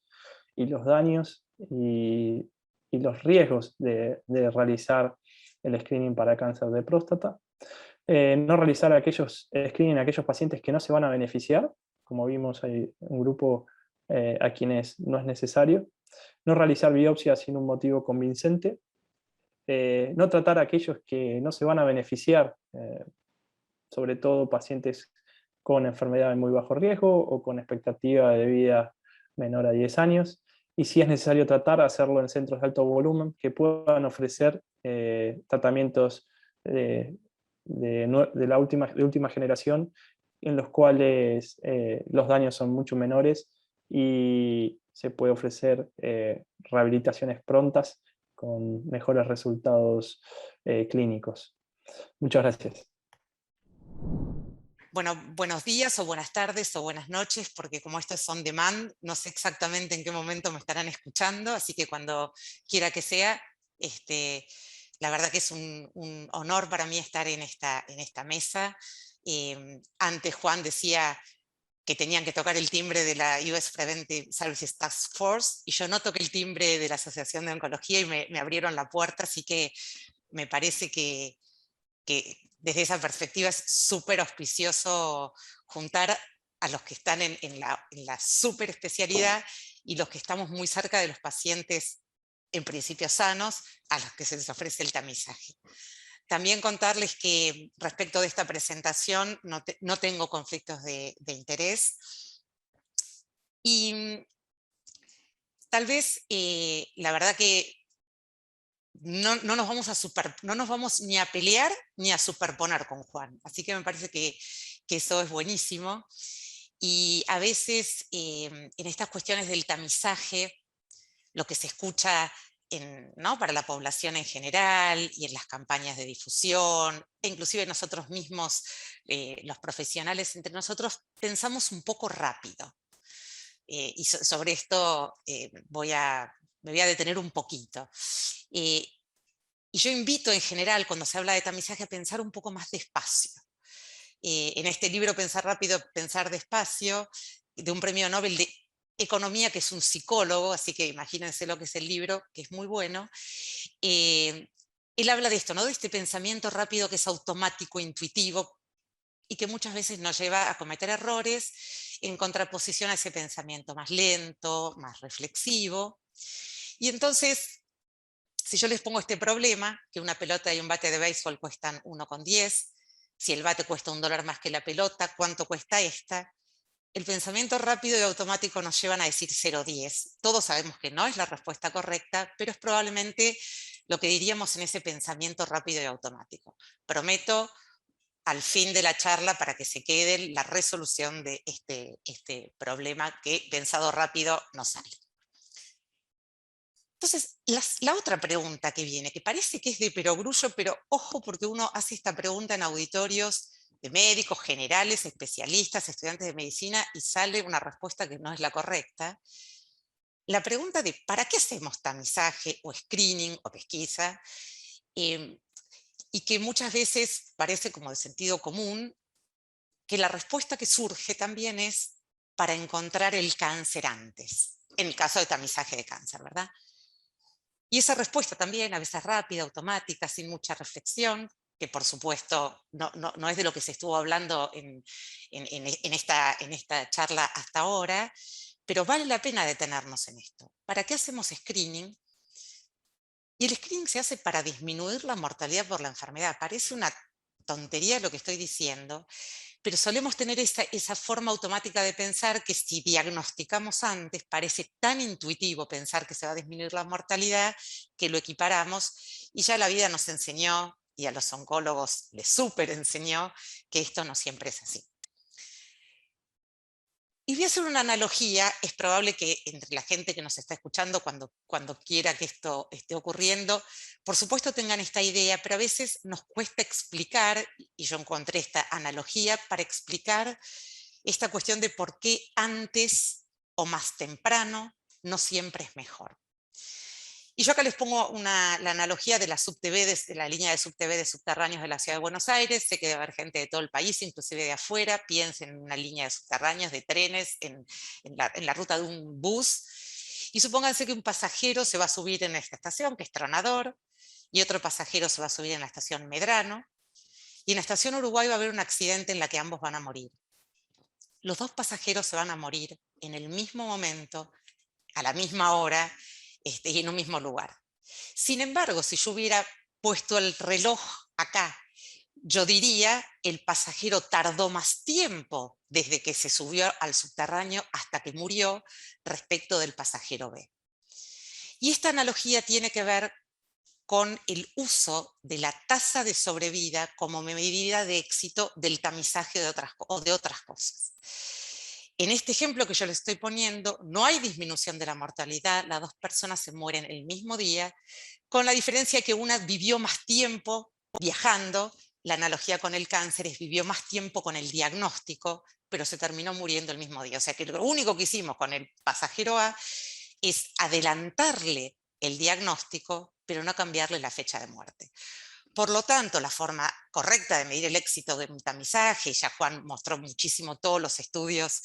y los daños y los riesgos de realizar el screening para cáncer de próstata. No realizar aquellos screening a aquellos pacientes que no se van a beneficiar, como vimos hay un grupo a quienes no es necesario. No realizar biopsias sin un motivo convincente. No tratar a aquellos que no se van a beneficiar, sobre todo pacientes con enfermedad de muy bajo riesgo o con expectativa de vida menor a 10 años. Y si es necesario tratar, hacerlo en centros de alto volumen que puedan ofrecer tratamientos de última generación, en los cuales los daños son mucho menores y se puede ofrecer rehabilitaciones prontas con mejores resultados clínicos. Muchas gracias. Bueno, buenos días o buenas tardes o buenas noches, porque como esto es on demand, no sé exactamente en qué momento me estarán escuchando, así que cuando quiera que sea, la verdad que es un honor para mí estar en esta mesa. Antes Juan decía que tenían que tocar el timbre de la US Preventive Services Task Force, y yo no toqué el timbre de la Asociación de Oncología y me abrieron la puerta, así que me parece que desde esa perspectiva es súper auspicioso juntar a los que están en la super especialidad y los que estamos muy cerca de los pacientes en principio sanos, a los que se les ofrece el tamizaje. También contarles que respecto de esta presentación no tengo conflictos de interés. Y tal vez, la verdad que no nos vamos ni a pelear ni a superponer con Juan. Así que me parece que eso es buenísimo. Y a veces en estas cuestiones del tamizaje, lo que se escucha ¿no? para la población en general y en las campañas de difusión, e inclusive nosotros mismos, los profesionales entre nosotros, pensamos un poco rápido. Y sobre esto me voy a detener un poquito. Y yo invito en general, cuando se habla de tamizaje, a pensar un poco más despacio. En este libro, Pensar rápido, pensar despacio, de un premio Nobel de Economía, que es un psicólogo, así que imagínense lo que es el libro, que es muy bueno. Él habla de esto, ¿no? De este pensamiento rápido que es automático, intuitivo, y que muchas veces nos lleva a cometer errores en contraposición a ese pensamiento más lento, más reflexivo. Y entonces, si yo les pongo este problema, que una pelota y un bate de béisbol cuestan 1,10, si el bate cuesta $1 más que la pelota, ¿cuánto cuesta esta? El pensamiento rápido y automático nos llevan a decir 0,10. Todos sabemos que no es la respuesta correcta, pero es probablemente lo que diríamos en ese pensamiento rápido y automático. Prometo al fin de la charla, para que se quede la resolución de este problema que pensado rápido no sale. Entonces, la otra pregunta que viene, que parece que es de perogrullo, pero ojo, porque uno hace esta pregunta en auditorios de médicos generales, especialistas, estudiantes de medicina, y sale una respuesta que no es la correcta. La pregunta de ¿para qué hacemos tamizaje o screening o pesquisa? Y que muchas veces parece como de sentido común, que la respuesta que surge también es para encontrar el cáncer antes, en el caso de tamizaje de cáncer, ¿verdad? Y esa respuesta también, a veces rápida, automática, sin mucha reflexión, que por supuesto no es de lo que se estuvo hablando en esta charla hasta ahora, pero vale la pena detenernos en esto. ¿Para qué hacemos screening? Y el screening se hace para disminuir la mortalidad por la enfermedad. Parece una tontería lo que estoy diciendo, pero solemos tener esa forma automática de pensar que si diagnosticamos antes, parece tan intuitivo pensar que se va a disminuir la mortalidad que lo equiparamos, y ya la vida nos enseñó, y a los oncólogos les súper enseñó, que esto no siempre es así. Y voy a hacer una analogía, es probable que entre la gente que nos está escuchando cuando quiera que esto esté ocurriendo, por supuesto tengan esta idea, pero a veces nos cuesta explicar, y yo encontré esta analogía para explicar esta cuestión de por qué antes o más temprano no siempre es mejor. Y yo acá les pongo la analogía de la SubTV, de la línea de SubTV de subterráneos de la Ciudad de Buenos Aires. Sé que debe haber gente de todo el país, inclusive de afuera. Piensen en una línea de subterráneos, de trenes, en la ruta de un bus. Y supónganse que un pasajero se va a subir en esta estación, que es Tronador, y otro pasajero se va a subir en la estación Medrano. Y en la estación Uruguay va a haber un accidente en la que ambos van a morir. Los dos pasajeros se van a morir en el mismo momento, a la misma hora, y en un mismo lugar. Sin embargo, si yo hubiera puesto el reloj acá, yo diría el pasajero tardó más tiempo desde que se subió al subterráneo hasta que murió respecto del pasajero B. Y esta analogía tiene que ver con el uso de la tasa de sobrevida como medida de éxito del tamizaje de otras cosas. En este ejemplo que yo les estoy poniendo, no hay disminución de la mortalidad, las dos personas se mueren el mismo día, con la diferencia que una vivió más tiempo viajando, la analogía con el cáncer es vivió más tiempo con el diagnóstico, pero se terminó muriendo el mismo día. O sea que lo único que hicimos con el pasajero A es adelantarle el diagnóstico, pero no cambiarle la fecha de muerte. Por lo tanto, la forma correcta de medir el éxito de un tamizaje, ya Juan mostró muchísimo todos los estudios,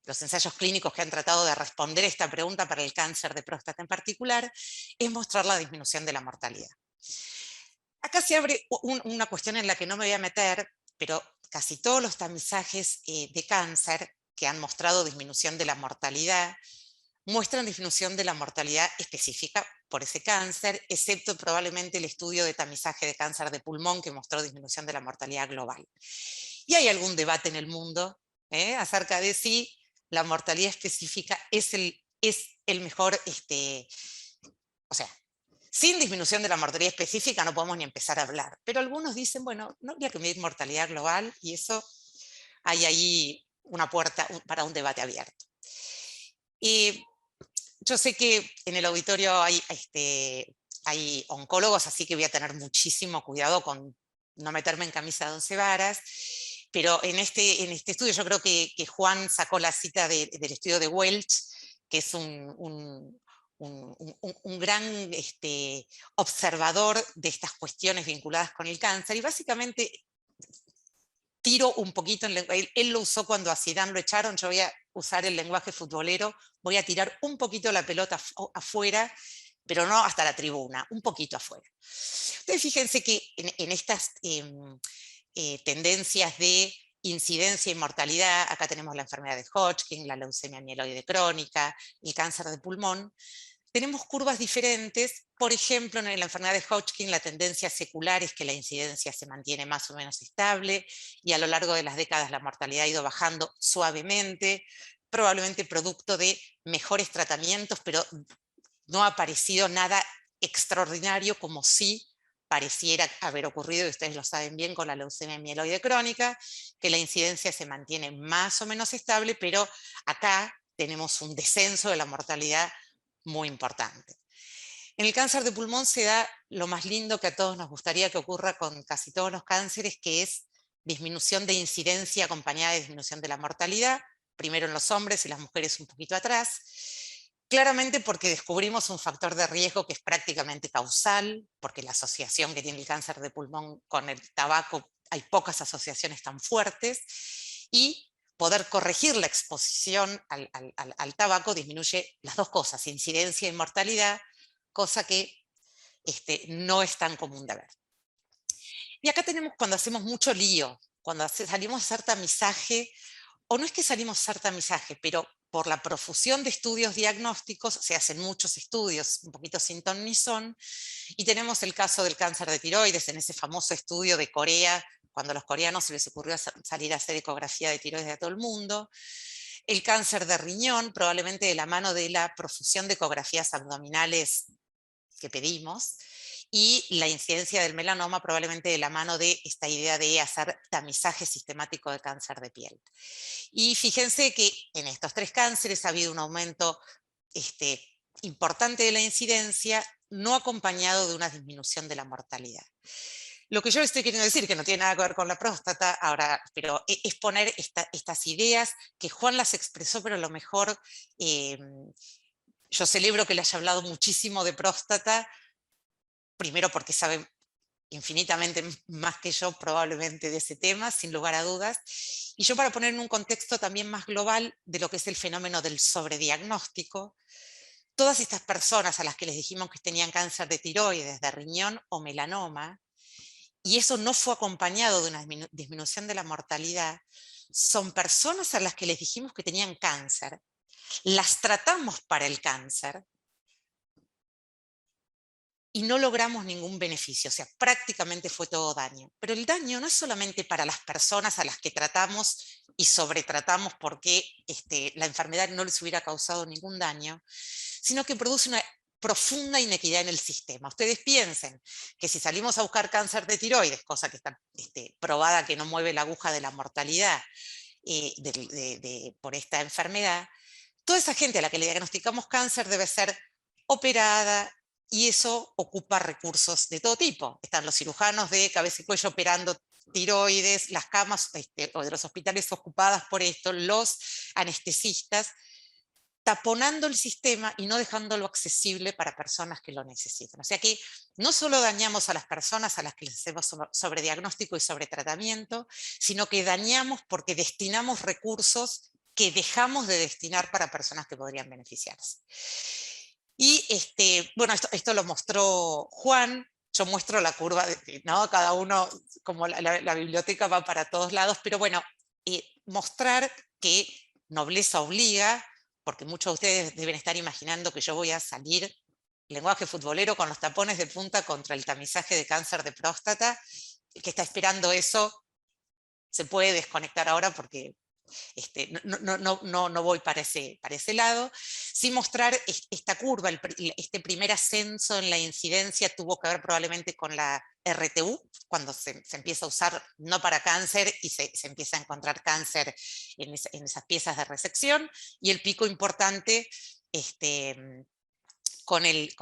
los ensayos clínicos que han tratado de responder esta pregunta para el cáncer de próstata en particular, es mostrar la disminución de la mortalidad. Acá se abre una cuestión en la que no me voy a meter, pero casi todos los tamizajes de cáncer que han mostrado disminución de la mortalidad, muestran disminución de la mortalidad específica por ese cáncer, excepto probablemente el estudio de tamizaje de cáncer de pulmón que mostró disminución de la mortalidad global. Y hay algún debate en el mundo acerca de si la mortalidad específica es el mejor, o sea, sin disminución de la mortalidad específica no podemos ni empezar a hablar. Pero algunos dicen, bueno, no habría que medir mortalidad global y eso hay ahí una puerta para un debate abierto. Y yo sé que en el auditorio hay oncólogos, así que voy a tener muchísimo cuidado con no meterme en camisa de 11 varas, pero en este estudio yo creo que Juan sacó la cita del estudio de Welch, que es un gran observador de estas cuestiones vinculadas con el cáncer, y básicamente tiro un poquito, él lo usó cuando a Zidane lo echaron, yo voy a usar el lenguaje futbolero, voy a tirar un poquito la pelota afuera, pero no hasta la tribuna, un poquito afuera. Entonces fíjense que en estas tendencias de incidencia y mortalidad, acá tenemos la enfermedad de Hodgkin, la leucemia mieloide crónica, el cáncer de pulmón, tenemos curvas diferentes. Por ejemplo, en la enfermedad de Hodgkin la tendencia secular es que la incidencia se mantiene más o menos estable y a lo largo de las décadas la mortalidad ha ido bajando suavemente, probablemente producto de mejores tratamientos, pero no ha aparecido nada extraordinario como sí pareciera haber ocurrido, y ustedes lo saben bien, con la leucemia mieloide crónica, que la incidencia se mantiene más o menos estable, pero acá tenemos un descenso de la mortalidad muy importante. En el cáncer de pulmón se da lo más lindo que a todos nos gustaría que ocurra con casi todos los cánceres, que es disminución de incidencia acompañada de disminución de la mortalidad, primero en los hombres y las mujeres un poquito atrás, claramente porque descubrimos un factor de riesgo que es prácticamente causal, porque la asociación que tiene el cáncer de pulmón con el tabaco, hay pocas asociaciones tan fuertes, y poder corregir la exposición al tabaco disminuye las dos cosas, incidencia y mortalidad, cosa que no es tan común de ver. Y acá tenemos cuando hacemos mucho lío, cuando salimos a hacer tamizaje, o no es que salimos a hacer tamizaje, pero por la profusión de estudios diagnósticos, se hacen muchos estudios, un poquito sin ton ni son, y tenemos el caso del cáncer de tiroides, en ese famoso estudio de Corea, cuando a los coreanos se les ocurrió salir a hacer ecografía de tiroides a todo el mundo, el cáncer de riñón, probablemente de la mano de la profusión de ecografías abdominales que pedimos, y la incidencia del melanoma probablemente de la mano de esta idea de hacer tamizaje sistemático de cáncer de piel. Y fíjense que en estos 3 cánceres ha habido un aumento importante de la incidencia, no acompañado de una disminución de la mortalidad. Lo que yo estoy queriendo decir, que no tiene nada que ver con la próstata, ahora, pero es poner estas ideas que Juan las expresó, pero a lo mejor yo celebro que le haya hablado muchísimo de próstata, primero porque sabe infinitamente más que yo probablemente de ese tema, sin lugar a dudas, y yo para poner en un contexto también más global de lo que es el fenómeno del sobrediagnóstico, todas estas personas a las que les dijimos que tenían cáncer de tiroides, de riñón o melanoma, y eso no fue acompañado de una disminución de la mortalidad, son personas a las que les dijimos que tenían cáncer, las tratamos para el cáncer y no logramos ningún beneficio, o sea, prácticamente fue todo daño. Pero el daño no es solamente para las personas a las que tratamos y sobretratamos porque la enfermedad no les hubiera causado ningún daño, sino que produce una profunda inequidad en el sistema. Ustedes piensen que si salimos a buscar cáncer de tiroides, cosa que está probada que no mueve la aguja de la mortalidad por esta enfermedad, toda esa gente a la que le diagnosticamos cáncer debe ser operada, y eso ocupa recursos de todo tipo. Están los cirujanos de cabeza y cuello operando tiroides, las camas o de los hospitales ocupadas por esto, los anestesistas, taponando el sistema y no dejándolo accesible para personas que lo necesitan. O sea que no solo dañamos a las personas a las que les hacemos sobrediagnóstico y sobretratamiento, sino que dañamos porque destinamos recursos que dejamos de destinar para personas que podrían beneficiarse. Y bueno, esto lo mostró Juan, yo muestro la curva, ¿no? Cada uno, como la biblioteca va para todos lados, pero bueno, mostrar que nobleza obliga, porque muchos de ustedes deben estar imaginando que yo voy a salir, lenguaje futbolero, con los tapones de punta contra el tamizaje de cáncer de próstata. El que está esperando eso se puede desconectar ahora porque no voy para ese lado. Sí mostrar esta curva, este primer ascenso en la incidencia tuvo que ver probablemente con la RTU, cuando se empieza a usar no para cáncer y se empieza a encontrar cáncer en esas piezas de resección, y el pico importante con el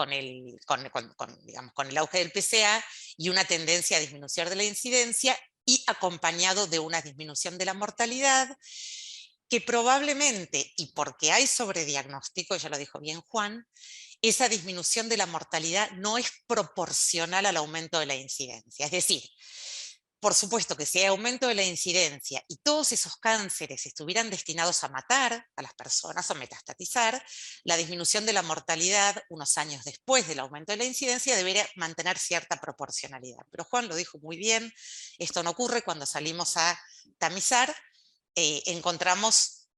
auge del PSA y una tendencia a disminuir de la incidencia, y acompañado de una disminución de la mortalidad, que probablemente, y porque hay sobrediagnóstico, ya lo dijo bien Juan, esa disminución de la mortalidad no es proporcional al aumento de la incidencia. Es decir, por supuesto que si hay aumento de la incidencia y todos esos cánceres estuvieran destinados a matar a las personas o metastatizar, la disminución de la mortalidad unos años después del aumento de la incidencia debería mantener cierta proporcionalidad. Pero Juan lo dijo muy bien, esto no ocurre cuando salimos a tamizar, encontramos,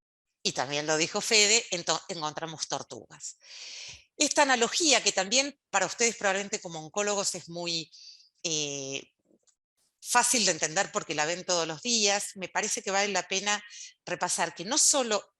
y también lo dijo Fede, encontramos tortugas. Esta analogía, que también para ustedes probablemente como oncólogos es muy fácil de entender porque la ven todos los días, me parece que vale la pena repasar que no solo,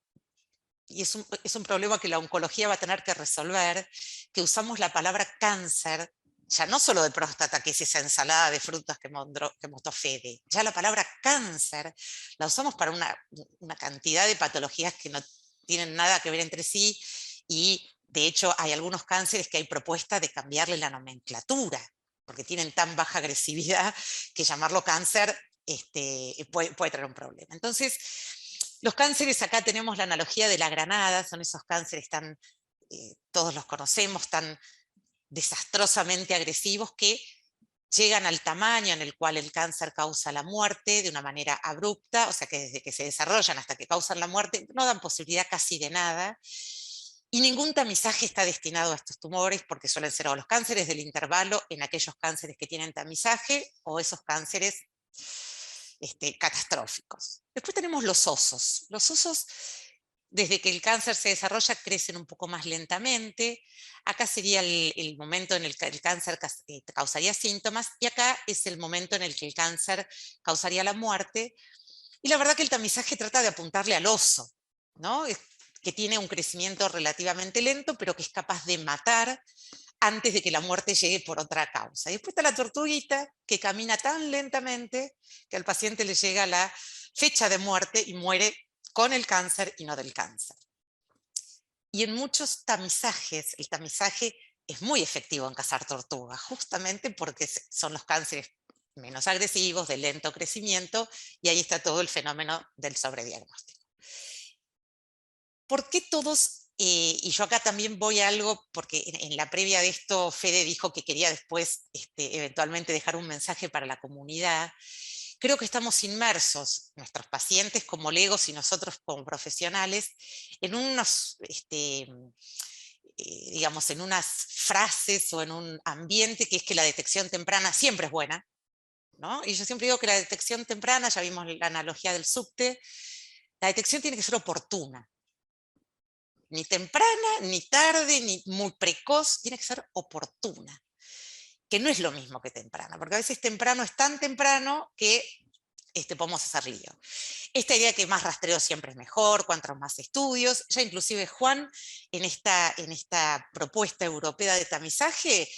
y es un problema que la oncología va a tener que resolver, que usamos la palabra cáncer, ya no solo de próstata, que es esa ensalada de frutas que mostró Fede, ya la palabra cáncer la usamos para una cantidad de patologías que no tienen nada que ver entre sí, y de hecho hay algunos cánceres que hay propuesta de cambiarle la nomenclatura, porque tienen tan baja agresividad que llamarlo cáncer puede traer un problema. Entonces, los cánceres, acá tenemos la analogía de la granada, son esos cánceres tan, todos los conocemos, tan desastrosamente agresivos, que llegan al tamaño en el cual el cáncer causa la muerte de una manera abrupta, o sea que desde que se desarrollan hasta que causan la muerte no dan posibilidad casi de nada. Y ningún tamizaje está destinado a estos tumores, porque suelen ser o los cánceres del intervalo en aquellos cánceres que tienen tamizaje, o esos cánceres catastróficos. Después tenemos los osos. Los osos, desde que el cáncer se desarrolla, crecen un poco más lentamente. Acá sería el momento en el que el cáncer causaría síntomas, y acá es el momento en el que el cáncer causaría la muerte. Y la verdad que el tamizaje trata de apuntarle al oso, ¿no? que tiene un crecimiento relativamente lento, pero que es capaz de matar antes de que la muerte llegue por otra causa. Y después está la tortuguita, que camina tan lentamente que al paciente le llega la fecha de muerte y muere con el cáncer y no del cáncer. Y en muchos tamizajes, el tamizaje es muy efectivo en cazar tortugas, justamente porque son los cánceres menos agresivos, de lento crecimiento, y ahí está todo el fenómeno del sobrediagnóstico. ¿Por qué todos, y yo acá también voy a algo, porque en la previa de esto Fede dijo que quería después eventualmente dejar un mensaje para la comunidad? Creo que estamos inmersos, nuestros pacientes como legos y nosotros como profesionales, en unos, digamos, en unas frases o en un ambiente que es que la detección temprana siempre es buena, ¿no? Y yo siempre digo que la detección temprana, ya vimos la analogía del subte, la detección tiene que ser oportuna. Ni temprana, ni tarde, ni muy precoz, tiene que ser oportuna. Que no es lo mismo que temprano, porque a veces temprano es tan temprano que podemos hacer lío. Esta idea que más rastreo siempre es mejor, cuantos más estudios, ya inclusive Juan, en esta propuesta europea de tamizaje,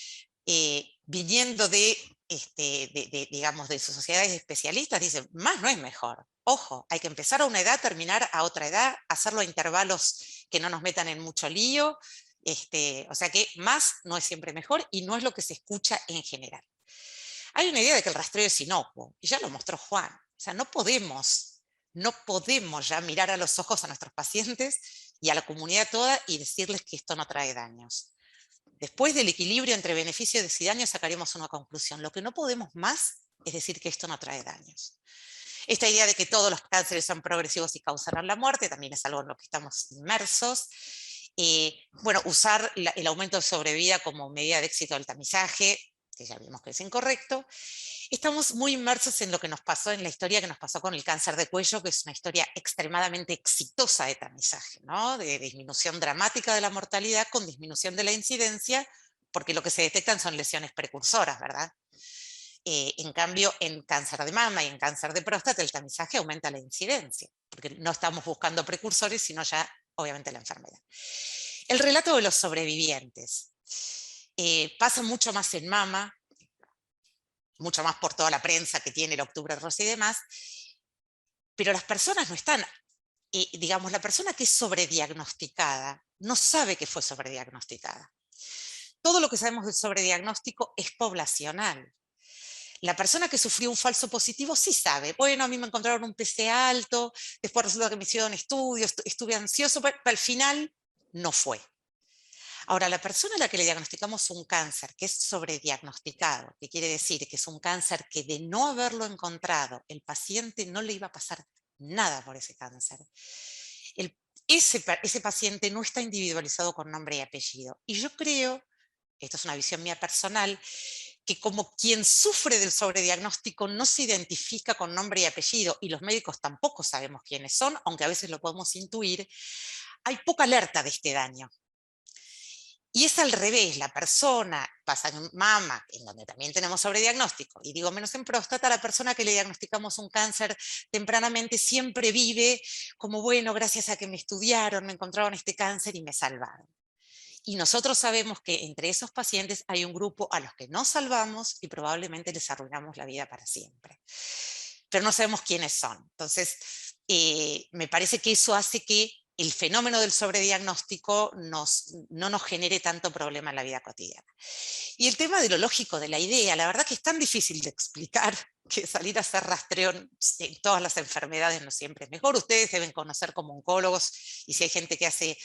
viniendo digamos, de sus sociedades de especialistas, dice, más no es mejor. Ojo, hay que empezar a una edad, terminar a otra edad, hacerlo a intervalos que no nos metan en mucho lío, o sea que más no es siempre mejor y no es lo que se escucha en general. Hay una idea de que el rastreo es inocuo, y ya lo mostró Juan. O sea, no podemos ya mirar a los ojos a nuestros pacientes y a la comunidad toda y decirles que esto no trae daños. Después del equilibrio entre beneficios y daños sacaremos una conclusión. Lo que no podemos más es decir que esto no trae daños. Esta idea de que todos los cánceres son progresivos y causarán la muerte también es algo en lo que estamos inmersos. Bueno, usar el aumento de sobrevida como medida de éxito del tamizaje, que ya vimos que es incorrecto. Estamos muy inmersos en lo que nos pasó, en la historia que nos pasó con el cáncer de cuello, que es una historia extremadamente exitosa de tamizaje, ¿no? De disminución dramática de la mortalidad con disminución de la incidencia, porque lo que se detectan son lesiones precursoras, ¿verdad? En cambio, en cáncer de mama y en cáncer de próstata, el tamizaje aumenta la incidencia, porque no estamos buscando precursores, sino ya, obviamente, la enfermedad. El relato de los sobrevivientes. Pasa mucho más en mama, mucho más por toda la prensa que tiene el Octubre Rosa y demás, pero las personas no están, digamos, la persona que es sobrediagnosticada no sabe que fue sobrediagnosticada. Todo lo que sabemos del sobrediagnóstico es poblacional. La persona que sufrió un falso positivo sí sabe, bueno, a mí me encontraron un PSA alto, después resulta que me hicieron estudios, estuve ansioso, pero al final no fue. Ahora, la persona a la que le diagnosticamos un cáncer que es sobrediagnosticado, que quiere decir que es un cáncer que de no haberlo encontrado, el paciente no le iba a pasar nada por ese cáncer. Ese paciente no está individualizado con nombre y apellido. Y yo creo, esto es una visión mía personal, que como quien sufre del sobrediagnóstico no se identifica con nombre y apellido, y los médicos tampoco sabemos quiénes son, aunque a veces lo podemos intuir, hay poca alerta de este daño. Y es al revés, la persona, pasa en mama, en donde también tenemos sobrediagnóstico, y digo menos en próstata, la persona que le diagnosticamos un cáncer tempranamente siempre vive como, bueno, gracias a que me estudiaron, me encontraron este cáncer y me salvaron. Y nosotros sabemos que entre esos pacientes hay un grupo a los que no salvamos y probablemente les arruinamos la vida para siempre. Pero no sabemos quiénes son. Entonces, me parece que eso hace que el fenómeno del sobrediagnóstico no nos genere tanto problema en la vida cotidiana. Y el tema de lo lógico de la idea, la verdad que es tan difícil de explicar que salir a hacer rastreo en todas las enfermedades no siempre es mejor. Ustedes deben conocer como oncólogos, y si hay gente que hace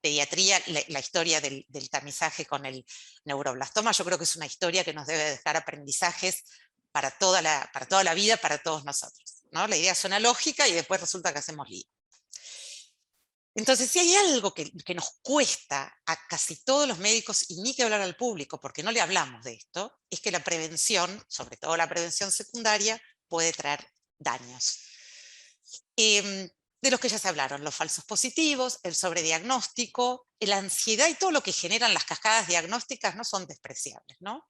pediatría, la historia del tamizaje con el neuroblastoma, yo creo que es una historia que nos debe dejar aprendizajes para toda la vida, para todos nosotros, ¿no? La idea suena lógica y después resulta que hacemos lío. Entonces, si hay algo que nos cuesta a casi todos los médicos, y ni que hablar al público, porque no le hablamos de esto, es que la prevención, sobre todo la prevención secundaria, puede traer daños. De los que ya se hablaron, los falsos positivos, el sobrediagnóstico, la ansiedad y todo lo que generan las cascadas diagnósticas no son despreciables, ¿no?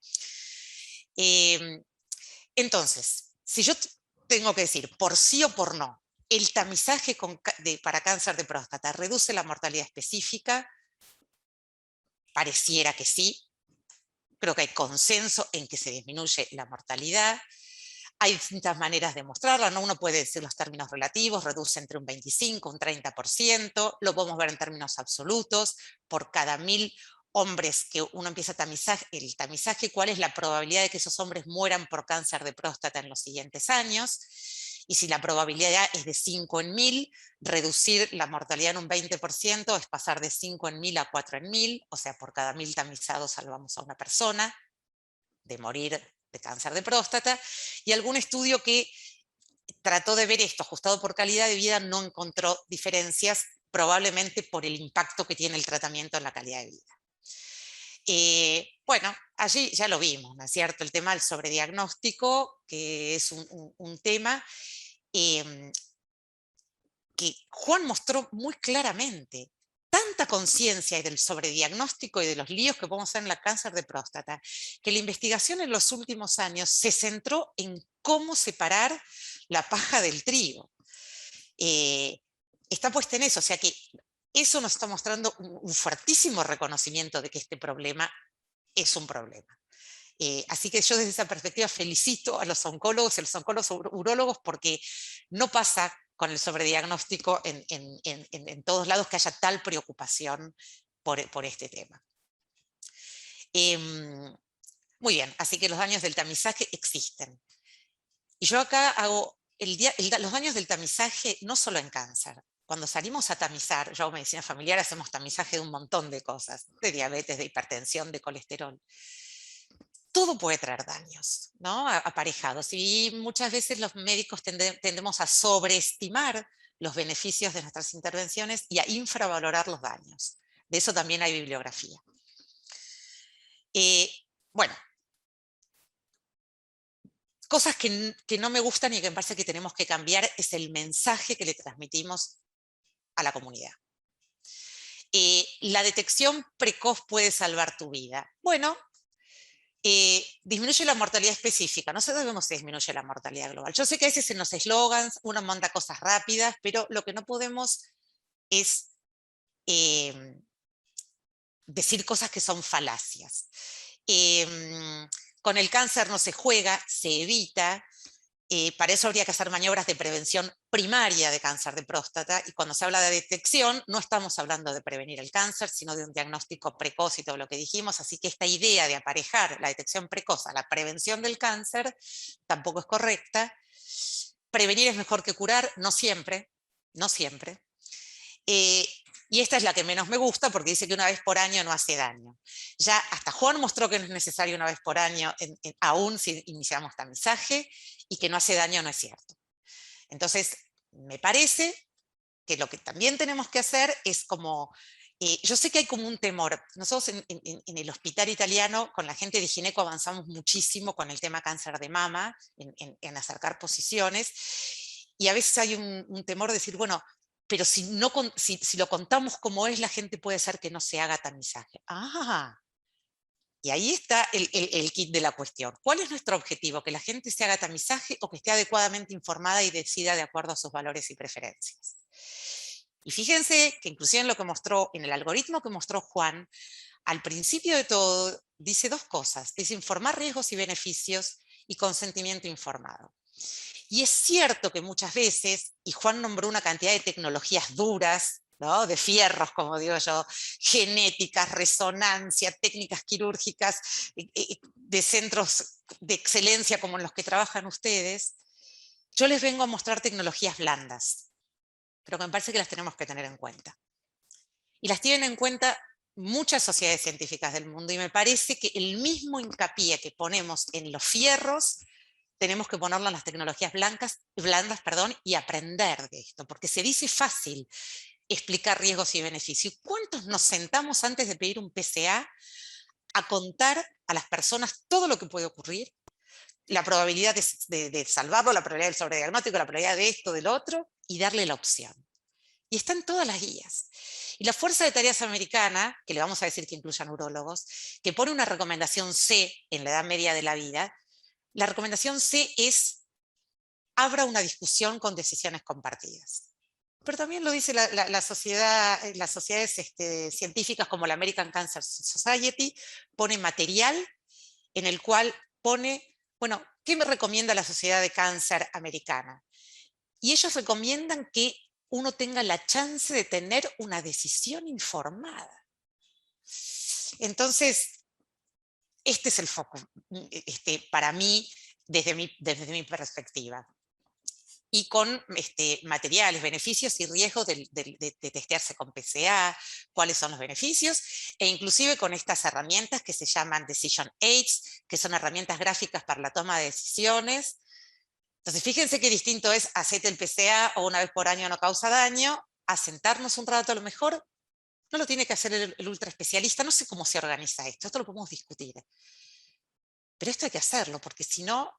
Entonces, si yo tengo que decir por sí o por no, ¿El tamizaje para cáncer de próstata reduce la mortalidad específica? Pareciera que sí. Creo que hay consenso en que se disminuye la mortalidad. Hay distintas maneras de mostrarla, ¿no? Uno puede decir los términos relativos, reduce entre un 25, un 30%, lo podemos ver en términos absolutos, por cada 1000 hombres que uno empieza el tamizaje, ¿cuál es la probabilidad de que esos hombres mueran por cáncer de próstata en los siguientes años? Y si la probabilidad es de 5 en 1000, reducir la mortalidad en un 20% es pasar de 5 en 1000 a 4 en 1000, o sea, por cada 1000 tamizados salvamos a una persona de morir de cáncer de próstata, y algún estudio que trató de ver esto ajustado por calidad de vida no encontró diferencias, probablemente por el impacto que tiene el tratamiento en la calidad de vida. Bueno, allí ya lo vimos, ¿no es cierto? El tema del sobrediagnóstico, que es un tema que Juan mostró muy claramente. Tanta conciencia hay del sobrediagnóstico y de los líos que podemos hacer en el cáncer de próstata, que la investigación en los últimos años se centró en cómo separar la paja del trigo. Está puesta en eso, o sea que eso nos está mostrando un fuertísimo reconocimiento de que este problema es un problema. Así que yo desde esa perspectiva felicito a los oncólogos y a los oncólogos urólogos, porque no pasa con el sobrediagnóstico en todos lados que haya tal preocupación por este tema. Muy bien, así que los daños del tamizaje existen. Y yo acá hago los daños del tamizaje no solo en cáncer. Cuando salimos a tamizar, yo hago medicina familiar, hacemos tamizaje de un montón de cosas, de diabetes, de hipertensión, de colesterol. Todo puede traer daños, ¿no? Aparejados. Y muchas veces los médicos tendemos a sobreestimar los beneficios de nuestras intervenciones y a infravalorar los daños. De eso también hay bibliografía. Bueno, cosas que no me gustan y que me parece que tenemos que cambiar es el mensaje que le transmitimos a la comunidad. La detección precoz puede salvar tu vida. Bueno, disminuye la mortalidad específica. No sabemos si disminuye la mortalidad global. Yo sé que a veces en los eslogans uno manda cosas rápidas, pero lo que no podemos es decir cosas que son falacias. Con el cáncer no se juega, se evita. Para eso habría que hacer maniobras de prevención primaria de cáncer de próstata, y cuando se habla de detección no estamos hablando de prevenir el cáncer, sino de un diagnóstico precoz y todo lo que dijimos, así que esta idea de aparejar la detección precoz a la prevención del cáncer tampoco es correcta. Prevenir es mejor que curar, no siempre, no siempre. Y esta es la que menos me gusta, porque dice que una vez por año no hace daño. Ya hasta Juan mostró que no es necesario una vez por año, aún si iniciamos tamizaje, y que no hace daño no es cierto. Entonces, me parece que lo que también tenemos que hacer es como, yo sé que hay como un temor. Nosotros en el hospital italiano, con la gente de gineco avanzamos muchísimo con el tema cáncer de mama, en acercar posiciones, y a veces hay un temor de decir, bueno, pero si lo contamos como es, la gente puede ser que no se haga tamizaje. Y ahí está el kit de la cuestión. ¿Cuál es nuestro objetivo? ¿Que la gente se haga tamizaje o que esté adecuadamente informada y decida de acuerdo a sus valores y preferencias? Y fíjense que inclusive en lo que mostró, en el algoritmo que mostró Juan, al principio de todo dice dos cosas. Dice informar riesgos y beneficios y consentimiento informado. Y es cierto que muchas veces, y Juan nombró una cantidad de tecnologías duras, ¿no? De fierros, como digo yo, genéticas, resonancia, técnicas quirúrgicas, de centros de excelencia como en los que trabajan ustedes. Yo les vengo a mostrar tecnologías blandas, pero que me parece que las tenemos que tener en cuenta. Y las tienen en cuenta muchas sociedades científicas del mundo, y me parece que el mismo hincapié que ponemos en los fierros, tenemos que ponerlo en las tecnologías blandas, y aprender de esto, porque se dice fácil explicar riesgos y beneficios. ¿Cuántos nos sentamos antes de pedir un PCA a contar a las personas todo lo que puede ocurrir? La probabilidad de salvarlo, la probabilidad del sobrediagnóstico, la probabilidad de esto, del otro, y darle la opción. Y están todas las guías. Y la Fuerza de Tareas Americana, que le vamos a decir que incluyan urólogos, que pone una recomendación C en la edad media de la vida. La recomendación C es abra una discusión con decisiones compartidas. Pero también lo dice las sociedades científicas como la American Cancer Society, pone material en el cual pone, bueno, ¿qué me recomienda la Sociedad de Cáncer Americana? Y ellos recomiendan que uno tenga la chance de tener una decisión informada. Entonces, este es el foco, para mí, desde mi perspectiva. Y con materiales, beneficios y riesgos de testearse con PCA, cuáles son los beneficios, e inclusive con estas herramientas que se llaman Decision Aids, que son herramientas gráficas para la toma de decisiones. Entonces, fíjense qué distinto es hacerte el PCA o una vez por año no causa daño, a sentarnos un rato. A lo mejor no lo tiene que hacer el ultra especialista, no sé cómo se organiza esto lo podemos discutir. Pero esto hay que hacerlo, porque si no,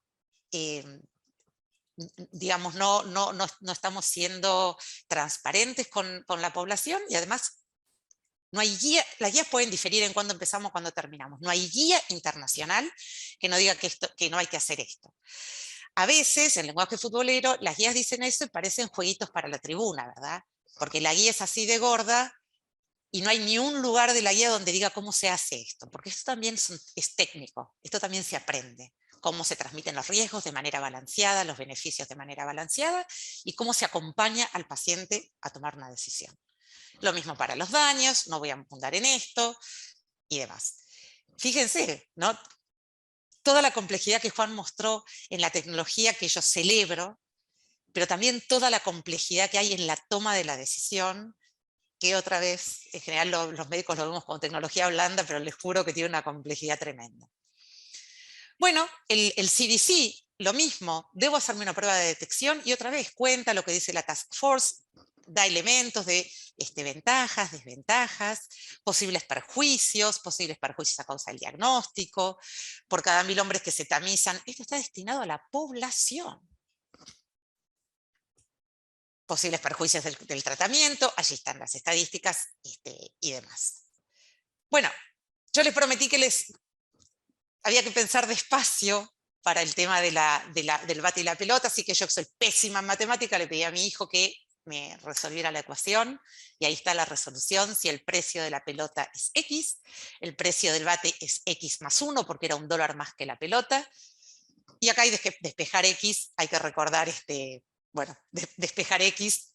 digamos, no estamos siendo transparentes con la población, y además no hay guía. Las guías pueden diferir en cuándo empezamos, cuándo terminamos. No hay guía internacional que no diga que no hay que hacer esto. A veces, en lenguaje futbolero, las guías dicen eso y parecen jueguitos para la tribuna, ¿verdad? Porque la guía es así de gorda y no hay ni un lugar de la guía donde diga cómo se hace esto, porque esto también es técnico, esto también se aprende. Cómo se transmiten los riesgos de manera balanceada, los beneficios de manera balanceada, y cómo se acompaña al paciente a tomar una decisión. Lo mismo para los daños, no voy a abundar en esto, y demás. Fíjense, ¿no? Toda la complejidad que Juan mostró en la tecnología, que yo celebro, pero también toda la complejidad que hay en la toma de la decisión, que otra vez, en general los médicos lo vemos como tecnología blanda, pero les juro que tiene una complejidad tremenda. Bueno, el CDC, lo mismo, debo hacerme una prueba de detección, y otra vez cuenta lo que dice la Task Force, da elementos de ventajas, desventajas, posibles perjuicios a causa del diagnóstico, por cada 1000 hombres que se tamizan. Esto está destinado a la población. Posibles perjuicios del tratamiento, allí están las estadísticas y demás. Bueno, yo les prometí que había que pensar despacio para el tema del bate y la pelota, así que yo, que soy pésima en matemática, le pedí a mi hijo que me resolviera la ecuación, y ahí está la resolución. Si el precio de la pelota es X, el precio del bate es X más 1, porque era $1 más que la pelota, y acá hay que despejar X, hay que recordar, despejar X,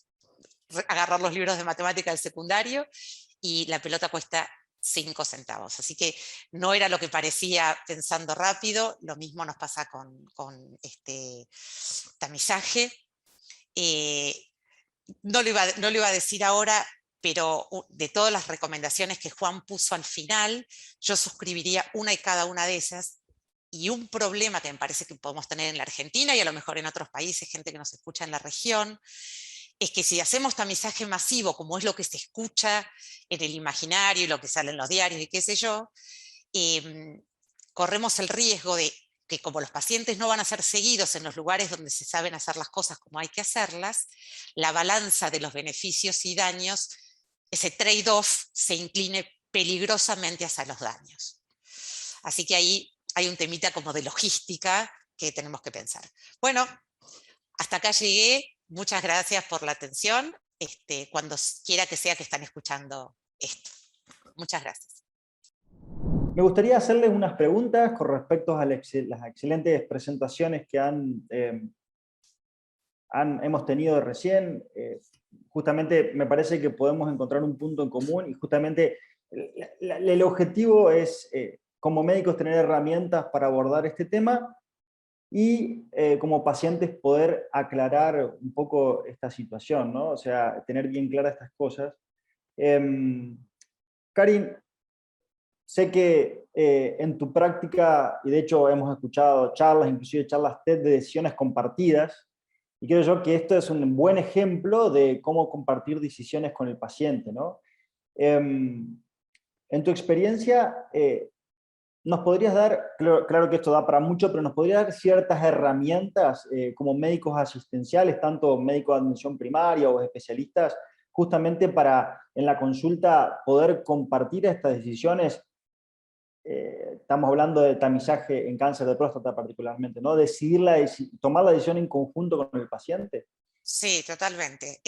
agarrar los libros de matemática del secundario, y la pelota cuesta 5 centavos. Así que no era lo que parecía pensando rápido. Lo mismo nos pasa con tamizaje. No lo iba a decir ahora, pero de todas las recomendaciones que Juan puso al final, yo suscribiría una y cada una de esas. Y un problema que me parece que podemos tener en la Argentina, y a lo mejor en otros países, gente que nos escucha en la región, es que si hacemos tamizaje masivo, como es lo que se escucha en el imaginario y lo que sale en los diarios y qué sé yo, corremos el riesgo de que, como los pacientes no van a ser seguidos en los lugares donde se saben hacer las cosas como hay que hacerlas, la balanza de los beneficios y daños, ese trade-off, se incline peligrosamente hacia los daños. Así que ahí hay un temita como de logística que tenemos que pensar. Bueno, hasta acá llegué. Muchas gracias por la atención, cuando quiera que sea que están escuchando esto. Muchas gracias. Me gustaría hacerles unas preguntas con respecto a las excelentes presentaciones que hemos tenido recién. Justamente me parece que podemos encontrar un punto en común, y justamente el objetivo es, como médicos, tener herramientas para abordar este tema, y como pacientes poder aclarar un poco esta situación, ¿no? O sea, tener bien claras estas cosas. Karin, sé que en tu práctica, y de hecho hemos escuchado charlas, inclusive charlas TED de decisiones compartidas, y creo yo que esto es un buen ejemplo de cómo compartir decisiones con el paciente, ¿no? En tu experiencia, ¿nos podrías dar, claro que esto da para mucho, pero nos podrías dar ciertas herramientas como médicos asistenciales, tanto médicos de atención primaria o especialistas, justamente para en la consulta poder compartir estas decisiones estamos hablando de tamizaje en cáncer de próstata particularmente, ¿no? Tomar la decisión en conjunto con el paciente. Sí, totalmente.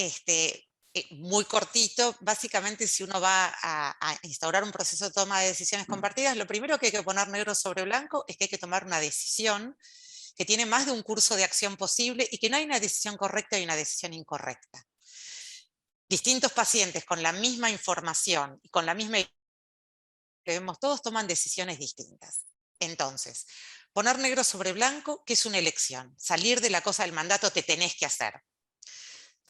Muy cortito, básicamente si uno va a instaurar un proceso de toma de decisiones compartidas, lo primero que hay que poner negro sobre blanco es que hay que tomar una decisión que tiene más de un curso de acción posible y que no hay una decisión correcta y una decisión incorrecta. Distintos pacientes con la misma información y con la misma que vemos todos toman decisiones distintas. Entonces, poner negro sobre blanco, que es una elección. Salir de la cosa del mandato, te tenés que hacer.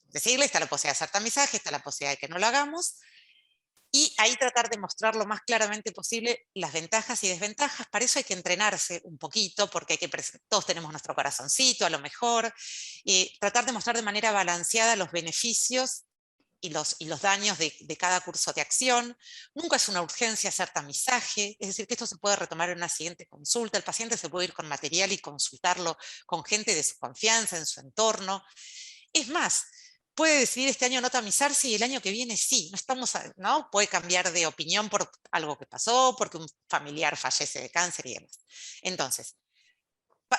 Decirle, está la posibilidad de hacer tamizaje, está la posibilidad de que no lo hagamos, y ahí tratar de mostrar lo más claramente posible las ventajas y desventajas. Para eso hay que entrenarse un poquito, porque todos tenemos nuestro corazoncito, a lo mejor, tratar de mostrar de manera balanceada los beneficios y los daños de cada curso de acción. Nunca es una urgencia hacer tamizaje, es decir, que esto se puede retomar en una siguiente consulta. El paciente se puede ir con material y consultarlo con gente de su confianza, en su entorno. Es más, puede decidir este año no tamizarse y el año que viene sí. ¿No? Puede cambiar de opinión por algo que pasó, porque un familiar fallece de cáncer y demás. Entonces,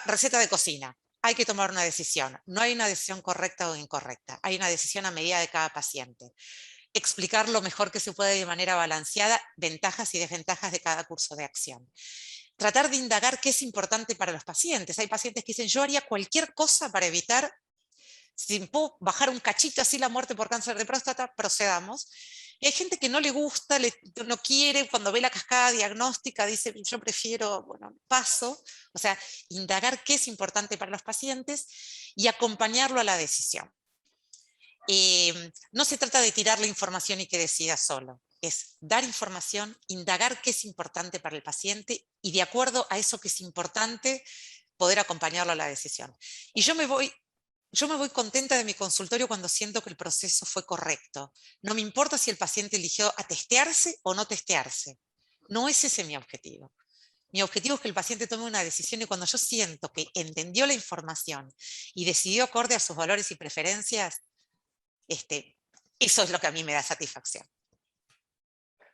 receta de cocina. Hay que tomar una decisión. No hay una decisión correcta o incorrecta. Hay una decisión a medida de cada paciente. Explicar lo mejor que se puede de manera balanceada, ventajas y desventajas de cada curso de acción. Tratar de indagar qué es importante para los pacientes. Hay pacientes que dicen, yo haría cualquier cosa para evitar, si puedo bajar un cachito así la muerte por cáncer de próstata, procedamos. Y hay gente que no le gusta, no quiere, cuando ve la cascada diagnóstica dice, yo prefiero, bueno, paso. O sea, indagar qué es importante para los pacientes y acompañarlo a la decisión. No se trata de tirar la información y que decida solo. Es dar información, indagar qué es importante para el paciente y de acuerdo a eso que es importante, poder acompañarlo a la decisión. Y yo me voy contenta de mi consultorio cuando siento que el proceso fue correcto. No me importa si el paciente eligió a testearse o no testearse. No es ese mi objetivo. Mi objetivo es que el paciente tome una decisión y cuando yo siento que entendió la información y decidió acorde a sus valores y preferencias, eso es lo que a mí me da satisfacción.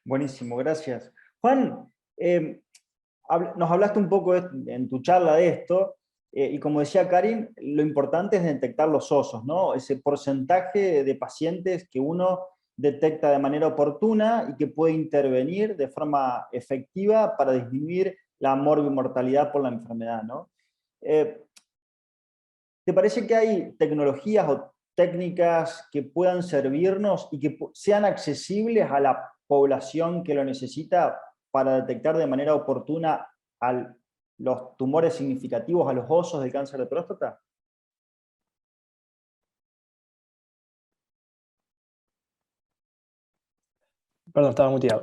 Buenísimo, gracias. Juan, nos hablaste un poco en tu charla de esto, y como decía Karin, lo importante es detectar los osos, ¿no? Ese porcentaje de pacientes que uno detecta de manera oportuna y que puede intervenir de forma efectiva para disminuir la morbimortalidad por la enfermedad, ¿no? ¿Te parece que hay tecnologías o técnicas que puedan servirnos y que sean accesibles a la población que lo necesita para detectar de manera oportuna los tumores significativos a los osos del cáncer de próstata? Perdón, estaba muteado.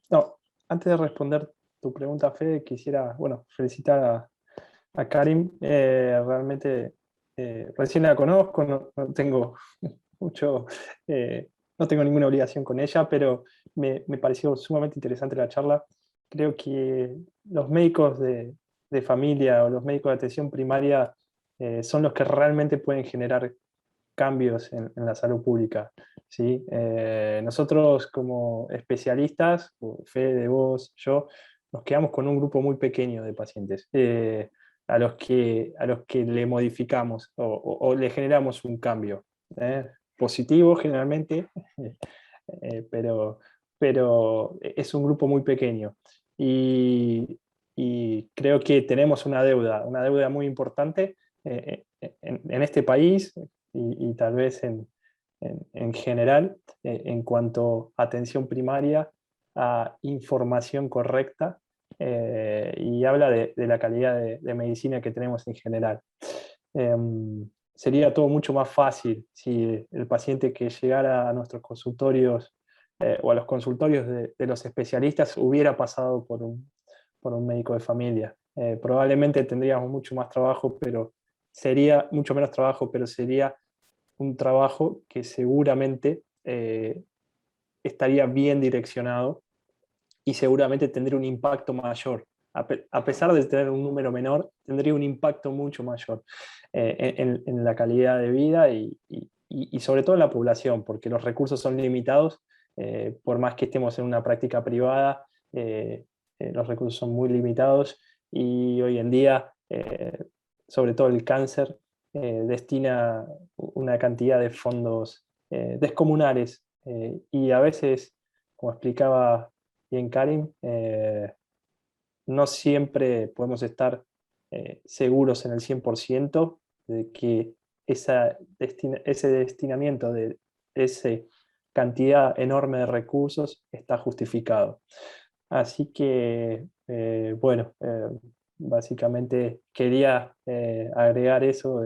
No, antes de responder tu pregunta, Fede, quisiera, bueno, felicitar a Karin. Realmente recién la conozco, no tengo mucho, no tengo ninguna obligación con ella, pero me pareció sumamente interesante la charla. Creo que los médicos de familia o los médicos de atención primaria son los que realmente pueden generar cambios en la salud pública, ¿sí? Nosotros como especialistas, Fede, vos, yo, nos quedamos con un grupo muy pequeño de pacientes a los que le modificamos o le generamos un cambio, positivo generalmente, pero es un grupo muy pequeño. Y creo que tenemos una deuda muy importante en este país y tal vez en general en cuanto a atención primaria, a información correcta, y habla de la calidad de medicina que tenemos en general. Sería todo mucho más fácil si el paciente que llegara a nuestros consultorios o a los consultorios de los especialistas hubiera pasado por un médico de familia. Probablemente tendríamos mucho más trabajo, pero sería mucho menos trabajo, pero sería un trabajo que seguramente estaría bien direccionado y seguramente tendría un impacto mayor. A pesar de tener un número menor, tendría un impacto mucho mayor en la calidad de vida y sobre todo en la población, porque los recursos son limitados, por más que estemos en una práctica privada, los recursos son muy limitados y hoy en día, sobre todo el cáncer, destina una cantidad de fondos descomunales y a veces, como explicaba bien Karim, no siempre podemos estar seguros en el 100% de que ese destinamiento de esa cantidad enorme de recursos está justificado. Así que, bueno, básicamente quería agregar eso.